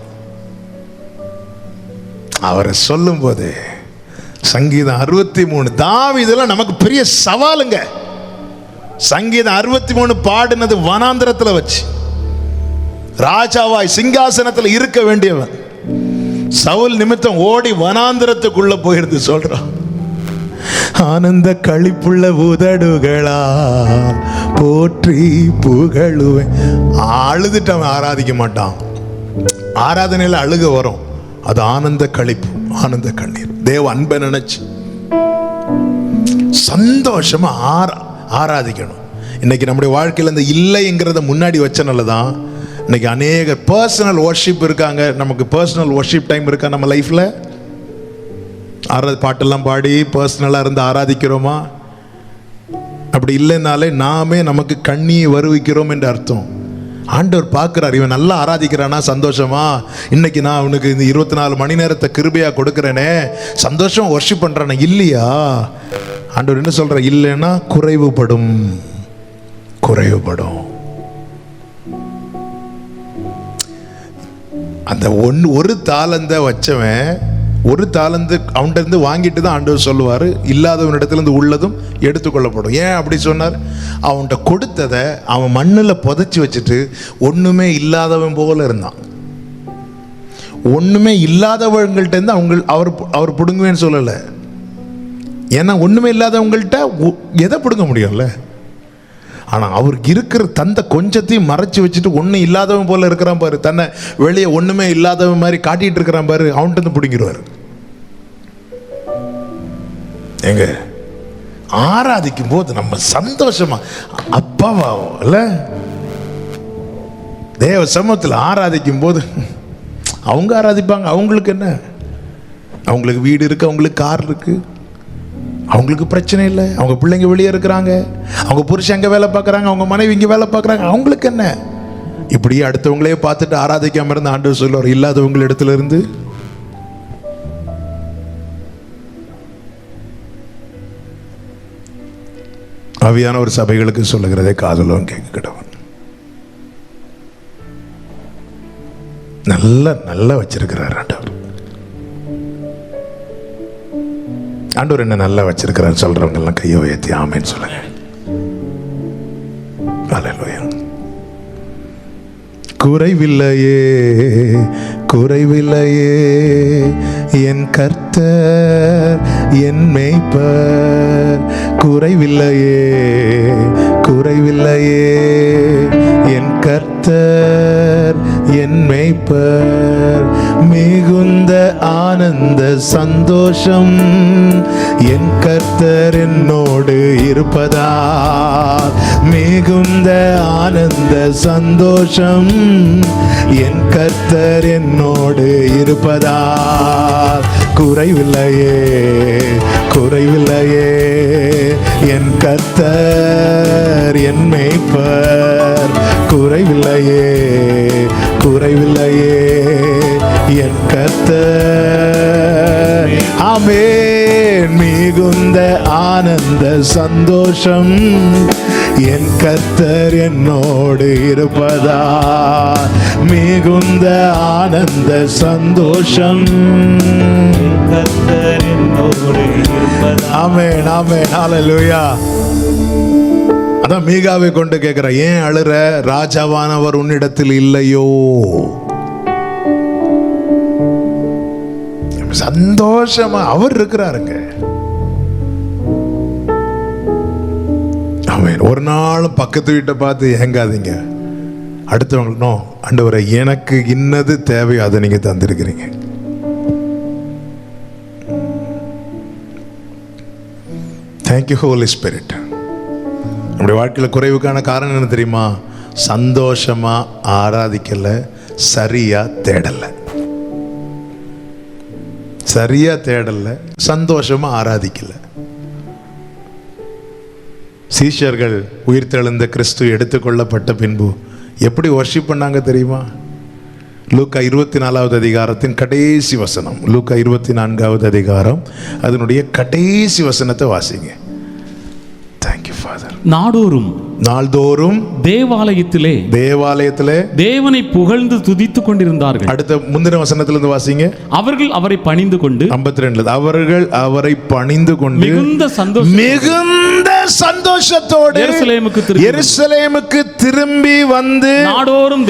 அவரை சொல்லும் போது சங்கீதம் 63 தாவீதுலாம் நமக்கு பெரிய சவாலுங்க. சங்கீதம் 63 பாடினது வனாந்திரத்தில் வச்சு, ராஜாவாய் சிங்காசனத்தில் இருக்க வேண்டியவன் சவுல் நிமித்தம் ஓடி வனாந்திரத்துக்குள்ள போயிருந்து சொல்றான். ஆனந்த களிப்புள்ள உதடுகளா போற்றி புகழுவேன். அழுதுட்டவன் ஆராதிக்க மாட்டான். ஆராதனையில் அழுக வரும், அது ஆனந்த களிப்பு, ஆனந்த கண்ணீர். தேவ அன்பை நினைச்சு சந்தோஷமா ஆராதிக்கணும். இன்னைக்கு நம்முடைய வாழ்க்கையில் இந்த இல்லைங்கிறத முன்னாடி வச்சனால தான் இன்னைக்கு அநேக பர்சனல் வர்ஷிப் இருக்காங்க. நமக்கு பர்சனல் வர்ஷிப் டைம் இருக்கா நம்ம லைஃப்ல? பாட்டெல்லாம் பாடி பர்சனலாக இருந்து ஆராதிக்கிறோமா? அப்படி இல்லைனாலே நாமே நமக்கு கண்ணியை வருவிக்கிறோம் என்று அர்த்தம். ஆண்டவர் பார்க்கிறார், இவன் நல்லா ஆராதிக்கிறானா, சந்தோஷமா, இன்னைக்கு நான் அவனுக்கு இந்த 24 மணி நேரத்தை கிருபையா கொடுக்கிறேனே, சந்தோஷம் வர்ஷிப் பண்றானே. இல்லையா? ஆண்டவர் என்ன சொல்ற? இல்லைன்னா குறைவுபடும். அந்த ஒரு தாளந்தை வச்சவன் ஒரு தாளந்து அவன்கிட்ட இருந்து வாங்கிட்டு தான் ஆண்டவர் சொல்லுவார், இல்லாதவனிடத்துலேருந்து உள்ளதும் எடுத்துக்கொள்ளப்படும். ஏன் அப்படி சொன்னார்? அவன்கிட்ட கொடுத்ததை அவன் மண்ணில் புதைச்சி வச்சுட்டு ஒன்றுமே இல்லாதவன் போல இருந்தான். ஒன்றுமே இல்லாதவங்கள்ட்ட இருந்து அவர் பிடுங்குவேன்னு சொல்லலை. ஏன்னா ஒன்றுமே இல்லாதவங்கள்ட்ட எதை பிடுங்க முடியும்ல? ஆனால் அவருக்கு இருக்கிற தந்த கொஞ்சத்தையும் மறைச்சி வச்சுட்டு ஒன்றும் இல்லாதவன் போல இருக்கிறான் பாரு, தன்னை வெளியே ஒன்றுமே இல்லாதவன் மாதிரி காட்டிகிட்டு இருக்கிறான் பாரு, அவன்கிட்ட இருந்து பிடிங்கிடுவார். எங்க ஆராதிக்கும் போது நம்ம சந்தோஷமா அப்பாவா இல்ல, தேவ சமூகத்தில் ஆராதிக்கும் போது அவங்க ஆராதிப்பாங்க. அவங்களுக்கு என்ன? அவங்களுக்கு வீடு இருக்கு, அவங்களுக்கு கார் இருக்கு, அவங்களுக்கு பிரச்சனை இல்லை. அவங்க பிள்ளைங்க வெளியே இருக்கிறாங்க, அவங்க புருஷன் அங்கே வேலை பார்க்குறாங்க, அவங்க மனைவி இங்கே வேலை பார்க்குறாங்க, அவங்களுக்கு என்ன? இப்படியே அடுத்தவங்களே பார்த்துட்டு ஆராதிக்காம இருந்த ஆண்டவர் சொல்லுவார், இல்லாதவங்க இடத்துல இருந்து ஆவியான ஒரு சபைகளுக்கு சொல்லுகிறதை காதலும் கேட்க கிடவன். நல்லா வச்சிருக்கிறார் ஆண்டவர். ஆண்டவர் என்ன நல்லா வச்சிருக்கிறார் சொல்றவங்க எல்லாம் கையை உயர்த்தி ஆமென் சொல்லுங்க. ஹல்லேலூயா. குறைவில்லையே குறைவில்லையே என் கர்த்தர் என் மேய்ப்பர், குறைவில்லையே குறைவில்லையே என் கர்த்தர் என் மேய்ப்பர், மிகுந்த ஆனந்த சந்தோஷம் என் கர்த்தர் என்னோடு இருப்பதால், மிகுந்த ஆனந்த சந்தோஷம் என் கர்த்தர் என்னோடு இருப்பதால், குறைவில்லையே குறைவில்லையே என் கர்த்தர் என் மேய்ப்பர், குறைவில்லையே குறைவில்லையே என் கர்த்தர். ஆமென். மிகுந்த ஆனந்த சந்தோஷம் என் கர்த்தர் என்னோடு இருப்பதால், மிகுந்த ஆனந்த சந்தோஷம் கர்த்தர் என்னோடு இருப்பதால். ஆமென் ஆமென் ஹல்லேலூயா. அதான் மீகாவை கொண்டு கேட்கிற, ஏன் அழுற? ராஜாவானவர் உன்னிடத்தில் இல்லையோ? சந்தோஷமா அவர் இருக்கிறாருங்க. ஆமென். ஒரு நாளும் பக்கத்து வீட்டை பார்த்து ஏங்காதீங்க. அடுத்தவங்களும் ஆண்டவரே எனக்கு இன்னது தேவையோ அதை நீங்க தந்திருக்கிறீங்க. Thank you Holi spirit. நம்முடைய வாழ்க்கையில் குறைவுக்கான காரணம் என்ன தெரியுமா? சந்தோஷமா ஆராதிக்கல, சரியா தேடல. சரியா தேடல, சந்தோஷமா ஆராதிக்கல. சீஷர்கள் உயிர்த்தெழுந்த கிறிஸ்து எடுத்துக்கொள்ளப்பட்ட பின்பு எப்படி வர்ஷிப் பண்ணாங்க தெரியுமா? லூக்கா 24வது அதிகாரத்தின் கடைசி வசனம். லூக்கா 24வது அதிகாரம் அதனுடைய கடைசி வசனத்தை வாசிங்க. Thank you father. நாள்தோறும் தேவாலயத்திலே தேவனை புகழ்ந்து துதித்துக் கொண்டிருந்தார்கள். அடுத்த முந்தின வசனத்திலிருந்து வாசிங்க. அவர்கள் அவரை பணிந்து கொண்டு 52 அவர்கள் அவரை பணிந்து கொண்டு மிகுந்த சந்தோஷத்தோடு எருசலேமுக்கு திரும்பி வந்து நாள்தோறும்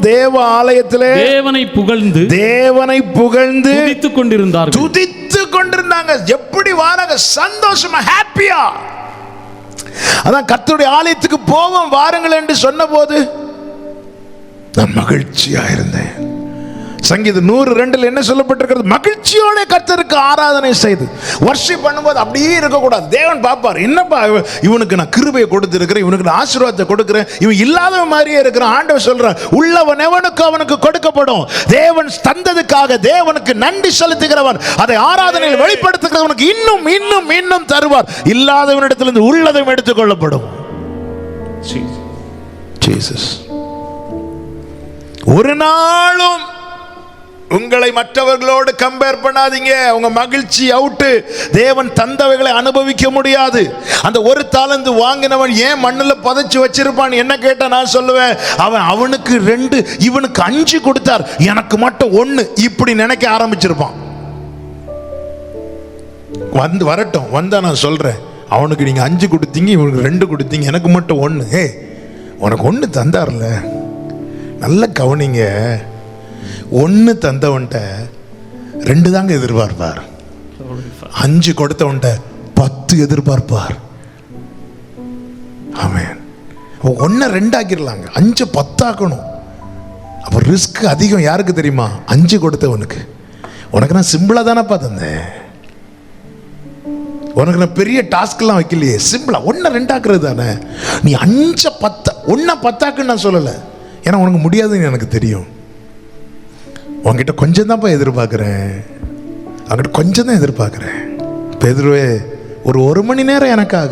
தேவாலயத்திலே தேவனை புகழ்ந்து துதித்துக் கொண்டிருந்தாங்க. எப்படி வாராங்க? சந்தோஷமா, ஹாப்பியா. அதான் கர்த்தருடைய ஆலயத்துக்கு போவோம் வாருங்கள் என்று சொன்னபோது நான் மகிழ்ச்சியா இருந்தேன். சங்கீதம் 102 என்ன சொல்லப்பட்டிருக்கிறது? மகிழ்ச்சியோட கர்த்தருக்கு ஆராதனை செய்து வர்ஷிப் பண்ணும்போது அப்படியே இருக்கக்கூடாது. தேவன் பார்ப்பார், என்னப்பா இவனுக்கு நான் கிருபையை கொடுத்திருக்கிறேன், இவனுக்கு நான் ஆசீர்வாதத்தை கொடுக்கிறேன், இவன் இல்லாதவன் மாதிரியே இருக்கிறான். ஆண்டவர் சொல்றார், உள்ளவன் எவனுக்கு அவனுக்கு கொடுக்கப்படும். தேவன் தந்ததுக்காக தேவனுக்கு நன்றி செலுத்துகிறவன், அதை ஆராதனையில் வெளிப்படுத்துகிறவனுக்கு இன்னும் இன்னும் இன்னும் தருவார். இல்லாதவனிடத்திலிருந்து உள்ளதும் எடுத்துக் கொள்ளப்படும். ஜீசஸ் ஒரு நாளும் உங்களை மற்றவர்களோடு கம்பேர் பண்ணாதீங்க. உங்க மகிழ்ச்சி அவுட்டு. தேவன் தந்தவைகளை அனுபவிக்க முடியாது. அந்த ஒரு தாலந்து வாங்கினவன் ஏன் மண்ணில் புதைச்சு வச்சிருப்பான் என்ன கேட்டா நான் சொல்லுவேன், அவனுக்கு 2 இவனுக்கு 5 கொடுத்தார், எனக்கு மட்டும் 1 இப்படி நினைக்க ஆரம்பிச்சிருப்பான். வரட்டும் வந்தா நான் சொல்றேன், அவனுக்கு நீங்க 5 கொடுத்தீங்க, இவனுக்கு 2 கொடுத்தீங்க, எனக்கு மட்டும் 1. உனக்கு 1 தந்தார்ல, நல்ல கவனிங்க. 1 தந்தவன்ட்ட 2 தாங்க எதிர்பார்ப்பார். 5 கொடுத்தவன்ட்ட 10 எதிர்பார்ப்பார். ஆமென். 1 2 ஆக்கிடலாங்க, 5 10 ஆக்கணும். அப்போ ரிஸ்க் அதிகம். யாருக்கு தெரியுமா? 5 கொடுத்தவனுக்கு. உனக்கு நான் சிம்பிளா தானப்பா தந்தேன், உனக்கு நான் பெரிய டாஸ்க்லாம் வைக்கலையே, சிம்பிளா 1 2 ஆக்குறது தானே. நீ 5 10 1 10 ஆக்குன்னு நான் சொல்லலை, ஏன்னா உனக்கு முடியாதுன்னு எனக்கு தெரியும். உங்ககிட்ட கொஞ்சம் தான்ப்பா எதிர்பார்க்குறேன், அவங்ககிட்ட கொஞ்சம் தான் எதிர்பார்க்குறேன். பேதுருவே, ஒரு மணி நேரம் எனக்காக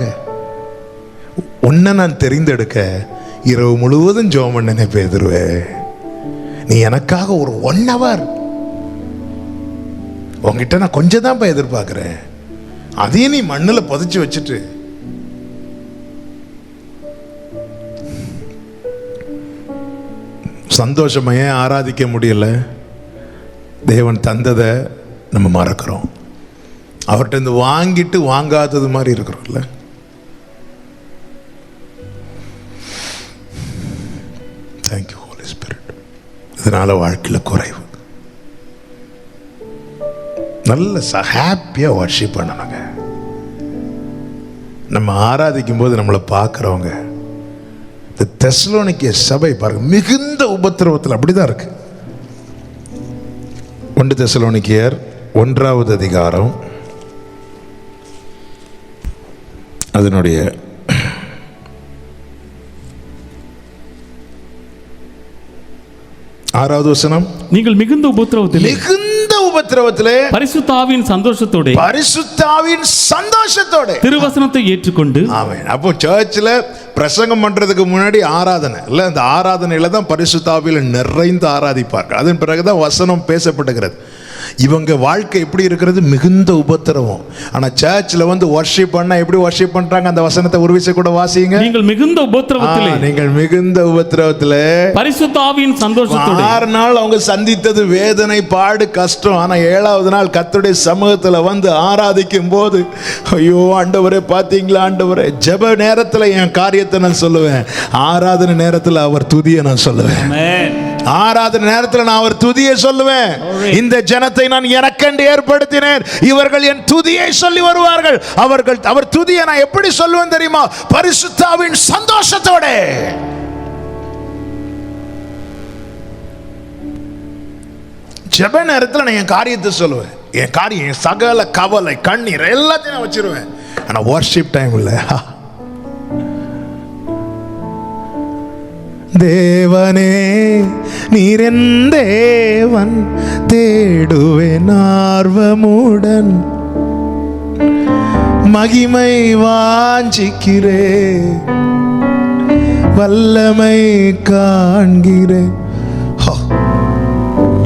உன்னை நான் தெரிந்தெடுக்க இரவு முழுவதும் ஜெபம் பண்ணனே பேதுருவே. நீ எனக்காக ஒரு 1 hour, உங்ககிட்ட நான் கொஞ்சம் தான்ப்பா எதிர்பார்க்குறேன், அதையும் நீ மண்ணில் புதைச்சி வச்சுட்டு. சந்தோஷமா ஏன் ஆராதிக்க முடியல? தேவன் தந்ததை நம்ம மறக்கிறோம். அவர்கிட்ட இருந்து வாங்கிட்டு வாங்காதது மாதிரி இருக்கிறோம்ல. Thank you Holi spirit. இதனால வாழ்க்கையில் குறைவு. நல்ல ஹாப்பியா வர்ஷிப் பண்ணணுங்க. நம்ம ஆராதிக்கும் போது நம்மளை பார்க்குறவங்க, இந்த தெசலோனிக்கே சபை பாருங்க, மிகுந்த உபத்திரவத்தில் அப்படிதான் இருக்கு. 1 தெசலோனிக்கேயர் 1வது அதிகாரம் அதனுடைய 6வது வசனம். நீங்கள் மிகுந்த உபத்திரவத்திலே பரிசுத்த ஆவியின் சந்தோஷத்தோட திருவசனத்தை ஏற்றுக்கொண்டு. ஆமென். அப்போ சர்ச்சில் பிரசங்கம் பண்றதுக்கு முன்னாடி ஆராதனை இல்ல, அந்த ஆராதனையில தான் பரிசுத்த ஆவியில் நிறைந்து ஆராதிப்பார்கள். அதன் பிறகுதான் வசனம் பேசப்படுகிறது. இவங்க வாழ்க்கை எப்படி இருக்கிறது? மிகுந்த உபத்திரவம். ஆனா சர்ச்சில் வந்து வர்ஷிப் பண்ணா எப்படி வர்ஷிப் பண்றாங்க? அந்த வசனத்தை ஒரு விஷயம் கூட வாசிங்க. நீங்கள் மிகுந்த உபத்திரவத்திலே பரிசுத்த ஆவியின் சந்தோஷத்தோட. 6 நாள் அவங்க சந்தித்தது வேதனை, பாடு, கஷ்டம். ஆனா 7வது நாள் கர்த்தருடைய சமூகத்துல வந்து ஆராதிக்கும் போது, ஐயோ ஆண்டவரே பாத்தீங்களா ஆண்டவரே. ஜெப நேரத்துல என் காரியத்தை நான் சொல்லுவேன், ஆராதனை நேரத்துல அவர் துதியை நான் சொல்லுவேன். ஆராதனை நேரத்தில் நான் அவர் துதியை சொல்லுவேன். இந்த ஜனத்தை நான் எனக்கென்று ஏற்படுத்தினேன், இவர்கள் என் துதியை சொல்லி வருவார்கள். அவர் துதியை நான் எப்படி சொல்லுவேன் தெரியுமா? பரிசுத்த ஆவியின் சந்தோஷத்தோட. ஜெப நேரத்தில் நான் என் காரியத்தை சொல்லுவேன். என் காரியம், சகல கவலை, கண்ணீர் எல்லாத்தையும் நான் வச்சிருவேன். ஆனா வர்ஷிப் டைம் இல்ல. தேவனே நீரென் தேவன், தேடுவேன் ஆர்வமுடன், மகிமை வாஞ்சிக்கிறேன், வல்லமை காண்கிறேன்,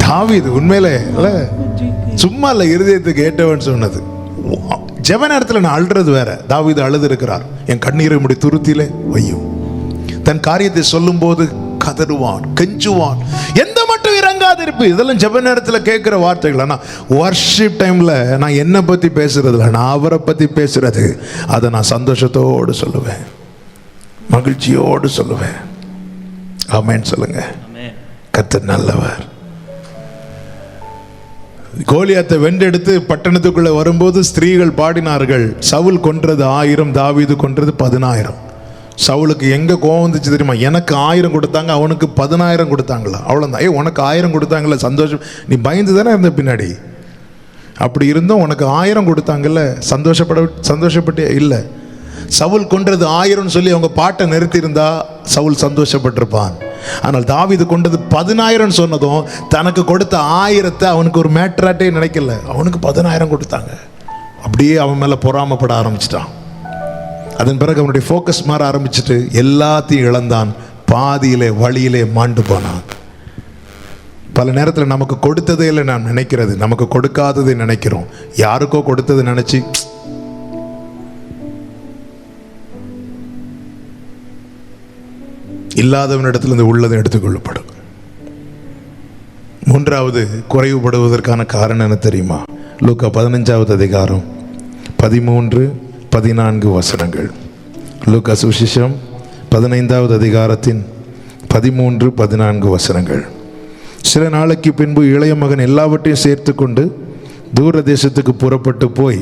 தாவீது உண்மையிலே இல்ல, சும்மா இல்ல, இருதயத்துக்கு ஏற்றவன் சொன்னது. ஜெப நேரத்தில் நான் அழுறது வேற. தாவீது அழுது இருக்கிறார். என் கண்ணீரை முடி துருத்திலே வையும். தன் காரியத்தை சொல்லும் போது கதறுவான், கெஞ்சுவான், எந்த மட்டும் இறங்காது இருப்பு. இதெல்லாம் ஜெப நேரத்தில் கேட்கிற வார்த்தைகள். ஆனால் வர்ஷிப் டைம்ல நான் என்னை பத்தி பேசுறதுல, நான் அவரை பத்தி பேசுறது, அதை நான் சந்தோஷத்தோடு சொல்லுவேன், மகிழ்ச்சியோடு சொல்லுவேன். ஆமென் சொல்லுங்க. கர்த்தர் நல்லவர். கோலியாத்தை வென்றெடுத்து பட்டணத்துக்குள்ள வரும்போது ஸ்திரீகள் பாடினார்கள், சவுல் கொன்றது 1000, தாவீது கொன்றது 10000. சவுலுக்கு எங்க கோவம் வந்துச்சு தெரியுமா? எனக்கு 1000 கொடுத்தாங்க, அவனுக்கு 10000 கொடுத்தாங்களா? அவ்வளோதான். உனக்கு 1000 கொடுத்தாங்கல்ல, சந்தோஷம். நீ பயந்து தானே இருந்த பின்னாடி. அப்படி இருந்தும் உனக்கு 1000 கொடுத்தாங்கல்ல, சந்தோஷப்பட்டே இல்லை. சவுல் கொன்றது 1000 சொல்லி அவங்க பாட்டை நிறுத்தி இருந்தா சவுல் சந்தோஷப்பட்டிருப்பான். ஆனால் தாவீது கொண்டது 10000 சொன்னதும் தனக்கு கொடுத்த 1000 அவனுக்கு ஒரு மேட்டராட்டே நினைக்கல. அவனுக்கு 10000 கொடுத்தாங்க. அப்படியே அவன் மேல பொறாமப்பட ஆரம்பிச்சிட்டான். அதன் பிறகு அவனுடைய ஃபோக்கஸ் மாற ஆரம்பிச்சுட்டு எல்லாத்தையும் இழந்தான். பாதியிலே வழியிலே மாண்டு போனான். பல நேரத்தில் நமக்கு கொடுத்ததே இல்லை நான் நினைக்கிறது, நமக்கு கொடுக்காததை நினைக்கிறோம். யாருக்கோ கொடுத்ததை நினைச்சு இல்லாதவனிடத்தில் இந்த உள்ளதை எடுத்துக்கொள்ளப்படும். மூன்றாவது குறைவுபடுவதற்கான காரணம் என்ன தெரியுமா? லூக்கா 15வது அதிகாரம் 13-14 வசனங்கள். லூக்கா சுவிசேஷம் 15வது அதிகாரத்தின் 13-14 வசனங்கள். சில நாளைக்கு பின்பு இளைய மகன் எல்லாவற்றையும் சேர்த்து கொண்டு தூர தேசத்துக்கு புறப்பட்டு போய்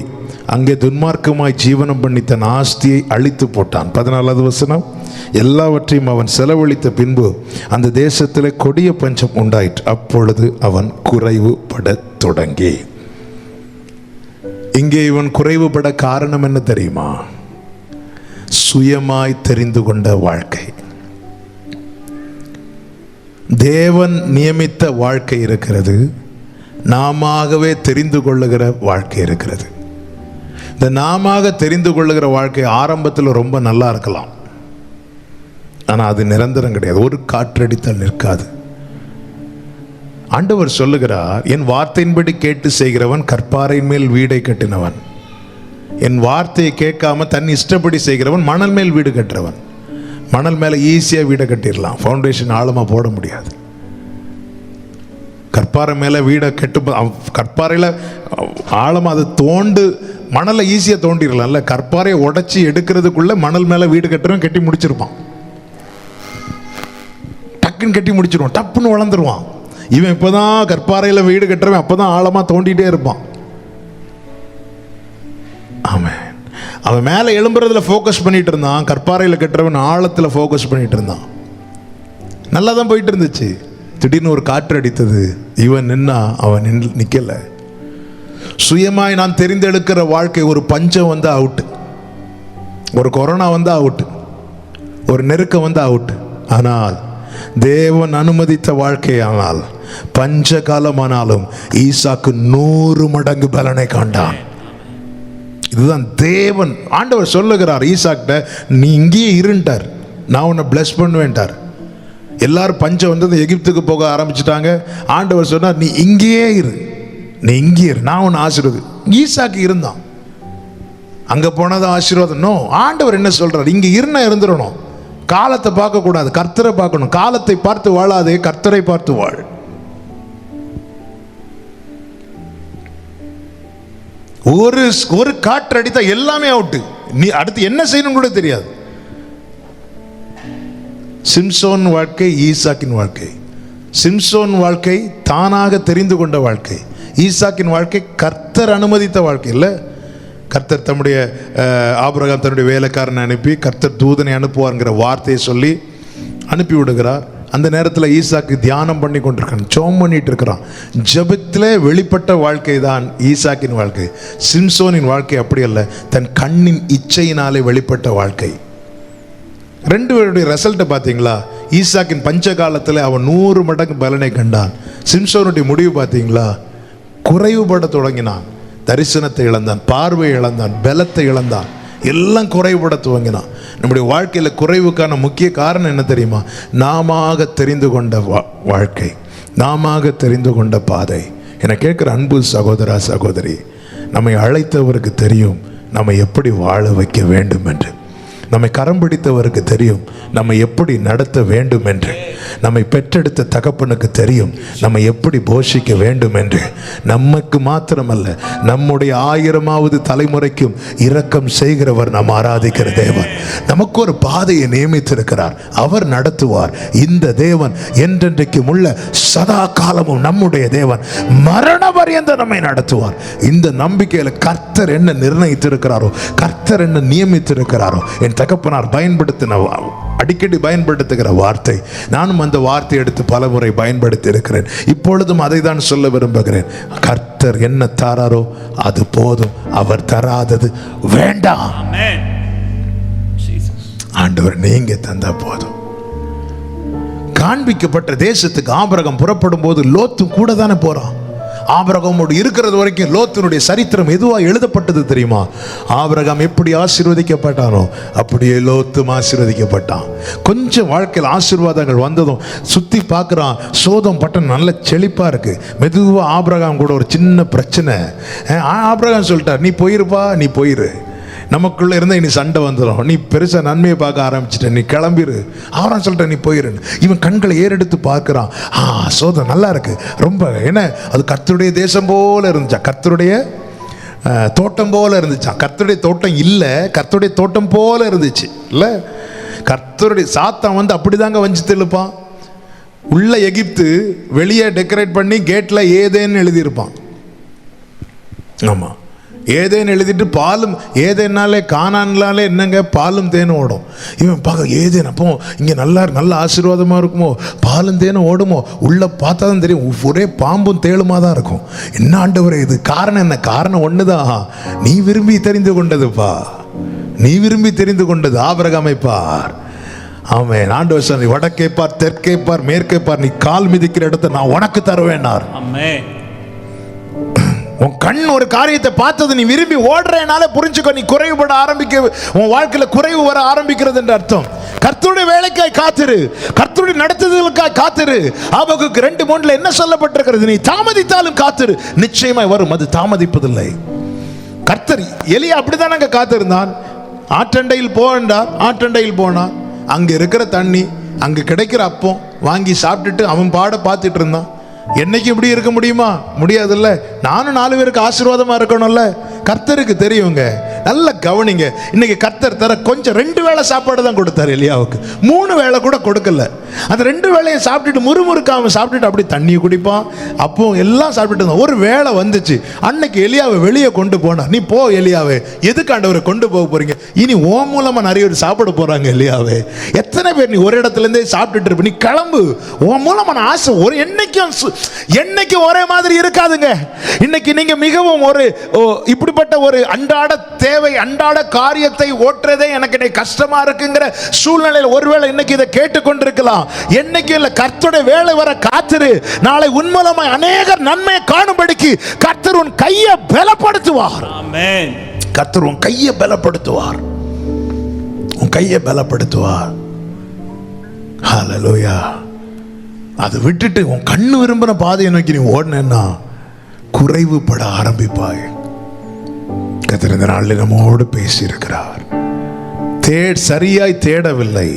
அங்கே துன்மார்க்கமாய் ஜீவனம் பண்ணி தன் ஆஸ்தியை அழித்து போட்டான். 14வது வசனம். எல்லாவற்றையும் அவன் செலவழித்த பின்பு அந்த தேசத்தில் கொடிய பஞ்சம் உண்டாயிற்று. அப்பொழுது அவன் குறைவுபட தொடங்கி. இங்கே இவன் குறைவுபட காரணம் என்ன தெரியுமா? சுயமாய் தெரிந்து கொண்ட வாழ்க்கை. தேவன் நியமித்த வாழ்க்கை இருக்கிறது, நாமவே தெரிந்து கொள்ளுகிற வாழ்க்கை இருக்கிறது. இந்த நாம தெரிந்து கொள்ளுகிற வாழ்க்கை ஆரம்பத்தில் ரொம்ப நல்லா இருக்கலாம், ஆனால் அது நிரந்தரம் கிடையாது. ஒரு காற்றடித்தால் நிற்காது. ஆண்டவர் சொல்லுகிறார், என் வார்த்தையின்படி கேட்டு செய்கிறவன் கற்பாறையின் மேல் வீடை கட்டினவன். என் வார்த்தையை கேட்காம தன் இஷ்டப்படி செய்கிறவன் மணல் மேல் வீடு கட்டுறவன். மணல் மேலே ஈஸியாக வீடை கட்டிடலாம், ஃபவுண்டேஷன் ஆழமாக போட முடியாது. கற்பாறை மேலே வீடை கற்பாறையில் ஆழமாக அதை தோண்டு மணலை ஈஸியாக தோண்டிடலாம்ல. கற்பாறையை உடைச்சி எடுக்கிறதுக்குள்ள மணல் மேலே வீடு கட்டுறவன் கட்டி முடிச்சிருப்பான். டக்குன்னு கட்டி முடிச்சிருவான், டப்புன்னு வளர்ந்துருவான். இவன் இப்போதான் கற்பாறையில் வீடு கட்டுறவன் அப்போதான் ஆழமாக தோண்டிகிட்டே இருப்பான். ஆமாம், அவன் மேலே எழும்புறதுல ஃபோக்கஸ் பண்ணிட்டு இருந்தான். கற்பாறையில் கட்டுறவன் ஆழத்தில் ஃபோக்கஸ் பண்ணிட்டு இருந்தான். நல்லா தான் போயிட்டு இருந்துச்சு. திடீர்னு ஒரு காற்று அடித்தது, இவன் நின்னா அவன் நிற்கலை. சுயமாய் நான் தெரிந்தெடுக்கிற வாழ்க்கை, ஒரு பஞ்சம் வந்து அவுட்டு, ஒரு கொரோனா வந்து அவுட்டு, ஒரு நெருக்கம் வந்து அவுட்டு. ஆனால் தேவன் அனுமதித்த வாழ்க்கையானால் பஞ்ச காலமானாலும் ஈசாக்கு 100 மடங்கு பலனை காண்டான். இதுதான் தேவன். ஆண்டவர் சொல்லுகிறார் ஈசாக்கிட்ட, நீ இங்கேயே இருண்டார், நான் உன்னை பிளஸ் பண்ணுவேன்ட்டார். எல்லாரும் பஞ்சம் வந்தது, எகிப்துக்கு போக ஆரம்பிச்சுட்டாங்க. ஆண்டவர் சொன்னார், நீ இங்கேயே இரு, நீ இங்கே இரு, நான் உன்னை ஆசீர்வாதம். ஈசாக்கு இருந்தான், அங்கே போனதான் ஆசீர்வாதம். நோ, ஆண்டவர் என்ன சொல்றார்? இங்கே இருந்தா இருந்துடணும். காலத்தை பார்க்கக்கூடாது, கர்த்தரை பார்க்கணும். காலத்தை பார்த்து வாழாதே, கர்த்தரை பார்த்து வாழ். ஒரு காற்று அடித்தா எல்லாமே அவுட்டு. நீ அடுத்து என்ன செய்யணும் கூட தெரியாது. சிம்சோன் வாழ்க்கை, ஈசாக்கின் வாழ்க்கை. சிம்சோன் வாழ்க்கை தானாக தெரிந்து கொண்ட வாழ்க்கை. ஈசாக்கின் வாழ்க்கை கர்த்தர் அனுமதித்த வாழ்க்கை இல்லை. கர்த்தர் தம்முடைய ஆபிரகாம் தன்னுடைய வேலைக்காரனை அனுப்பி கர்த்தர் தூதனை அனுப்புவார்ங்கிற வார்த்தையை சொல்லி அனுப்பி விடுகிறார். அந்த நேரத்தில் ஈசாக்கு தியானம் பண்ணி கொண்டிருக்கான், ஜெபம் பண்ணிட்டு இருக்கிறான். ஜெபத்தில் வெளிப்பட்ட வாழ்க்கை தான் ஈசாக்கின் வாழ்க்கை. சிம்சோனின் வாழ்க்கை அப்படி அல்ல, தன் கண்ணின் இச்சையினாலே வெளிப்பட்ட வாழ்க்கை. ரெண்டு பேருடைய ரிசல்ட்டை பார்த்தீங்களா? ஈசாக்கின் பஞ்ச காலத்தில் அவன் 100 மடங்கு பலனை கண்டான். சிம்சோனுடைய முடிவு பார்த்தீங்களா? குறைவுபட தொடங்கினான். தரிசனத்தை இழந்தான், பார்வையை இழந்தான், பலத்தை இழந்தான், எல்லாம் குறைவுபட துவங்கினான். நம்முடைய வாழ்க்கையில் குறைவுக்கான முக்கிய காரணம் என்ன தெரியுமா? நாம தெரிந்து கொண்ட வாழ்க்கை. நாம தெரிந்து கொண்ட பாதை. என கேட்கிற அன்பு சகோதரா சகோதரி, நம்மை அழைத்தவருக்கு தெரியும் நம்மை எப்படி வாழ வைக்க வேண்டும் என்று. நம்மை கரம் பிடித்தவருக்கு தெரியும் நம்மை எப்படி நடத்த வேண்டும் என்று. நம்மை பெற்றெடுத்த தகப்பனுக்கு தெரியும் நம்மை எப்படி போஷிக்க வேண்டும் என்று. நமக்கு மாத்திரமல்ல, நம்முடைய 1000வது தலைமுறைக்கும் இரக்கம் செய்கிறவர் நாம் ஆராதிக்கிற தேவன். நமக்கு ஒரு பாதையை நியமித்திருக்கிறார், அவர் நடத்துவார். இந்த தேவன் என்றென்றைக்கும் உள்ள சதா காலமும் நம்முடைய தேவன், மரண பரியந்த நம்மை நடத்துவார். இந்த நம்பிக்கையில கர்த்தர் என்ன நிர்ணயித்திருக்கிறாரோ, கர்த்தர் என்ன நியமித்திருக்கிறாரோ, என் தகப்பனார் பயன்படுத்தின அடிக்கடி பயன்படுத்துகிற வார்த்தை, நானும் அந்த வார்த்தை எடுத்து பல முறை பயன்படுத்தி இருக்கிறேன். இப்பொழுதும் அதை தான் சொல்ல விரும்புகிறேன். கர்த்தர் என்ன தாராரோ அது போதும், அவர் தராதது வேண்டாம். ஆண்டவர் நீங்க தந்தா போதும். காண்பிக்கப்பட்ட தேசத்துக்கு ஆபிரகாம் புறப்படும் போது லோத்தும் கூட தானே போறான். ஆபிரகாமோடு இருக்கிறது வரைக்கும் லோத்தினுடைய சரித்திரம் எதுவா எழுதப்பட்டது தெரியுமா? ஆபிரகாம் எப்படி ஆசீர்வதிக்கப்பட்டானோ அப்படியே லோத்தும் ஆசீர்வதிக்கப்பட்டான். கொஞ்சம் வாழ்க்கையில் ஆசீர்வாதங்கள் வந்ததும் சுத்தி பார்க்குறான், சோதம் பட்டம் நல்ல செழிப்பா இருக்கு. மெதுவா ஆபிரகாம் கூட ஒரு சின்ன பிரச்சனை. ஆபிரகாம் சொல்லிட்டார், நீ போயிருப்பா, நீ போயிரு, நமக்குள்ள இருந்தா இனி சண்டை வந்துடும், நீ பெருசா நன்மையை பார்க்க ஆரம்பிச்சிட்ட, நீ கிளம்பிரு. அவரான் சொல்லிட்ட, நீ போயிரு. இவன் கண்களை ஏறெடுத்து பார்க்கிறான், சோதம் நல்லா இருக்கு ரொம்ப, என்ன அது கர்த்தருடைய தேசம் போல இருந்துச்சா, கர்த்தருடைய தோட்டம் போல இருந்துச்சா. கர்த்தருடைய தோட்டம் இல்லை, கர்த்தருடைய தோட்டம் போல இருந்துச்சு இல்லை. கர்த்தருடைய சாத்தான் வந்து அப்படிதாங்க வஞ்சித்து எழுப்பான். உள்ள எகிப்து, வெளியே டெக்கரேட் பண்ணி கேட்ல ஏதேன்னு எழுதியிருப்பான். ஆமா, ஏதேன்னு எழுதிட்டு பாலும், ஏதேனாலே கானான்லாலே என்னங்க பாலும் தேனும் ஓடும். இவன் பார்க்க ஏதேன், அப்போ இங்கே நல்ல ஆசீர்வாதமாக இருக்குமோ, பாலும் தேனும் ஓடுமோ, உள்ளே பார்த்தா தான் தெரியும் ஒரே பாம்பும் தேளுமாக தான் இருக்கும். என்ன ஆண்டவரே இது, காரணம் என்ன? காரணம் ஒன்று தான், நீ விரும்பி தெரிந்து கொண்டதுப்பா, நீ விரும்பி தெரிந்து கொண்டது. ஆபிரகாமை பார். ஆமென். ஆண்டவர் சொன்னார், வடக்கே பார், தெற்கே பார், மேற்கே பார், நீ கால் மிதிக்கிற இடத்தை நான் உனக்கு தருவேனார். ஆமென். உன் கண் ஒரு காரியத்தை பார்த்தது நீ விரும்பி ஓடுறனால புரிஞ்சுக்கோ, நீ குறைவுபட ஆரம்பிக்க, உன் வாழ்க்கையில குறைவு வர ஆரம்பிக்கிறது என்று அர்த்தம். கர்த்தருடைய வேலைக்காய் காத்திரு, கர்த்தருடைய நடத்துதலுக்காய் காத்திரு. ஆபகுக்கு 2:3 என்ன சொல்லப்பட்டிருக்கிறது? நீ தாமதித்தாலும் காத்திரு, நிச்சயமாய் வரும், அது தாமதிப்பதில்லை. கர்த்தர் எலியா அப்படித்தானங்க காத்திருந்தான். ஆற்றண்டையில் போன்றார், ஆற்றண்டையில் போனான். அங்க இருக்கிற தண்ணி, அங்க கிடைக்கிற அப்பம் வாங்கி சாப்பிட்டுட்டு அவன் பாட பார்த்துட்டு இருந்தான். என்னைக்கு இப்படி இருக்க முடியுமா? முடியாதுல்ல. நானும் 4 பேருக்கு ஆசீர்வாதமா இருக்கணும்ல. கர்த்தருக்கு தெரியுங்க. நல்ல கவனிங்க. இன்னைக்கு கர்த்தர் தர கொஞ்சம் 2 வேளை சாப்பாடு தான் கொடுத்தாரு எலியாவுக்கு, 3 வேளை கூட கொடுக்கல. அந்த 2 வேளையை சாப்பிட்டுட்டு முறுமுறுக்காம சாப்பிட்டுட்டு அப்படி தண்ணியை குடிப்பான், அப்போ எல்லாம் சாப்பிட்டுட்டு இருந்தான். ஒரு வேளை வந்துச்சு, அன்னைக்கு எலியாவை வெளியே கொண்டு போனார். நீ போ எலியாவே, எதுக்கு ஆண்டவரை கொண்டு போக போறீங்க? இனி ஓ மூலமா நிறைய பேர் சாப்பிட போறாங்க. எலியாவே, எத்தனை பேர் நீ ஒரு இடத்துல இருந்தே சாப்பிட்டுட்டு இருப்ப, நீ கிளம்பு. உன் மூலமான ஆசை ஒரு என்னைக்கும் ஒரே மாதிரி இருக்காதுங்க. இன்னைக்கு நீங்க மிகவும் ஒரு இப்படிப்பட்ட ஒரு அன்றாட தேவை, அன்றாட காரியத்தை ஓட்டுறதே எனக்கு கஷ்டமா இருக்குங்கிற சூழ்நிலையில் ஒருவேளை இன்னைக்கு இதை கேட்டுக்கொண்டிருக்கலாம். என்னைக்கு இல்ல, கர்த்தருடைய வேலை வர காத்திரு. நாளை உன் மூலமாய் அநேகர் நன்மையை காணும்படிக்கு கர்த்தர் உன் கையை பலப்படுத்துவார். ஆமென். கர்த்தர் உன் கையை பலப்படுத்துவார், உன் கையை பலப்படுத்துவார். ஹல்லேலூயா. அதை விட்டுட்டு உன் கண்ணு விரும்பின பாதையை நோக்கி நீ ஓடனா குறைவுபட ஆரம்பிப்பாய். கர்த்தர் இந்த நாளில் நம்மோடு பேசி இருக்கிறார். சரியாய் தேடவில்லை,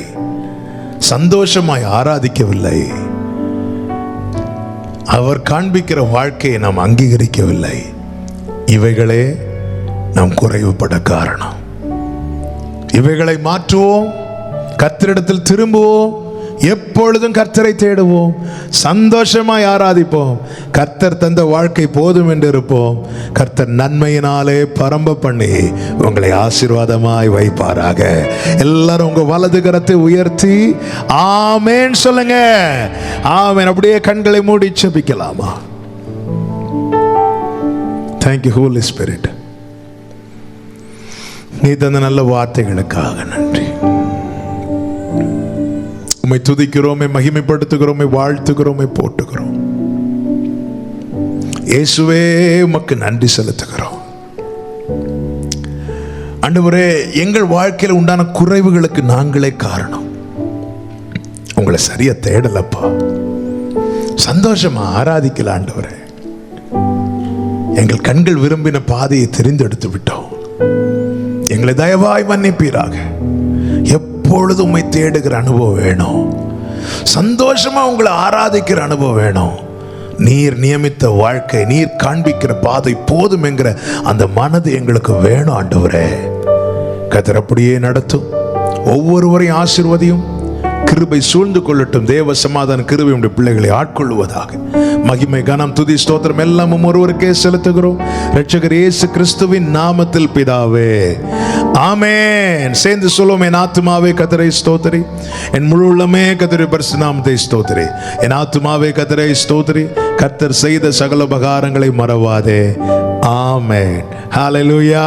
சந்தோஷமாய் ஆராதிக்கவில்லை, அவர் காண்பிக்கிற வாழ்க்கையை நாம் அங்கீகரிக்கவில்லை. இவைகளே நாம் குறைவுபட காரணம். இவைகளை மாற்றுவோம், கர்த்தரிடத்தில் திரும்புவோம், எப்பொழுதும் கர்த்தரை தேடுவோம், சந்தோஷமாய் ஆராதிப்போம். கர்த்தர் தந்த வாழ்க்கை போதும் என்று இருப்போம். கர்த்தர் நன்மையினாலே பரம்ப பண்ணி உங்களை ஆசீர்வாதமாய் வைப்பாராக. எல்லாரும் உங்க வலது கரத்தை உயர்த்தி ஆமென் சொல்லுங்க. ஆமென். அப்படியே கண்களை மூடி ஜெபிக்கலாமா? Thank you Holy Spirit. நீ தந்த நல்ல வார்த்தைகளுக்காக நன்றி. உம்மை துதிக்கிறோம், மகிமைப்படுத்துகிறோம், வாழ்த்துகிறோம், போற்றுகிறோம். இயேசுவே உமக்கு நன்றி செலுத்துகிறோம். ஆண்டவரே, எங்கள் வாழ்க்கையில் உண்டான குறைவுகளுக்கு நாங்களே காரணம். உங்களை சரியா தேடலப்பா, சந்தோஷமா ஆராதிக்கலாம் ஆண்டவரே. எங்கள் கண்கள் விரும்பின பாதையை தெரிந்தெடுத்து விட்டோம். எங்களை தயவாய் மன்னிப்பீராக. எப்பொழுதும் உம்மை தேடுகிற அனுபவம் வேணும். சந்தோஷமா உங்களை ஆராதிக்கிற அனுபவம் வேணும். நீர் நியமித்த வாழ்க்கை, நீர் காண்பிக்கிற பாதை போதும் என்கிற அந்த மனது எங்களுக்கு வேணும் ஆண்டவரே. கர்த்தர் அப்படியே நடத்தும். ஒவ்வொருவரையும் ஆசீர்வதியும். கிருபை சூழ்ந்து கொள்ளட்டும். தேவ சமாதான கிருபை உடைய பிள்ளைகளை ஆட்கொள்ளுவதாக. மகிமை கனம் துதி ஸ்தோத்திரம் எல்லாமும் ஒருவருக்கே செலுத்துகிறோம். இரட்சகர் இயேசு கிறிஸ்துவின் நாமத்தில் பிதாவே, ஆமென். சேர்ந்து சொல்லுவோம். என் ஆத்துமாவே கர்த்தரை ஸ்தோத்திரி, என் முழு உள்ளமே கர்த்தருடைய பரிசுத்த நாமத்தை ஸ்தோத்திரி. என் ஆத்துமாவே கர்த்தரை ஸ்தோத்திரி, கர்த்தர் செய்த சகல உபகாரங்களை மறவாதே. ஆமென். ஹல்லேலூயா.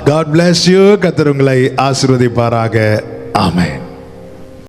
God bless you. கர்த்தர் உங்களை ஆசீர்வதிப்பாராக. ஆமென்.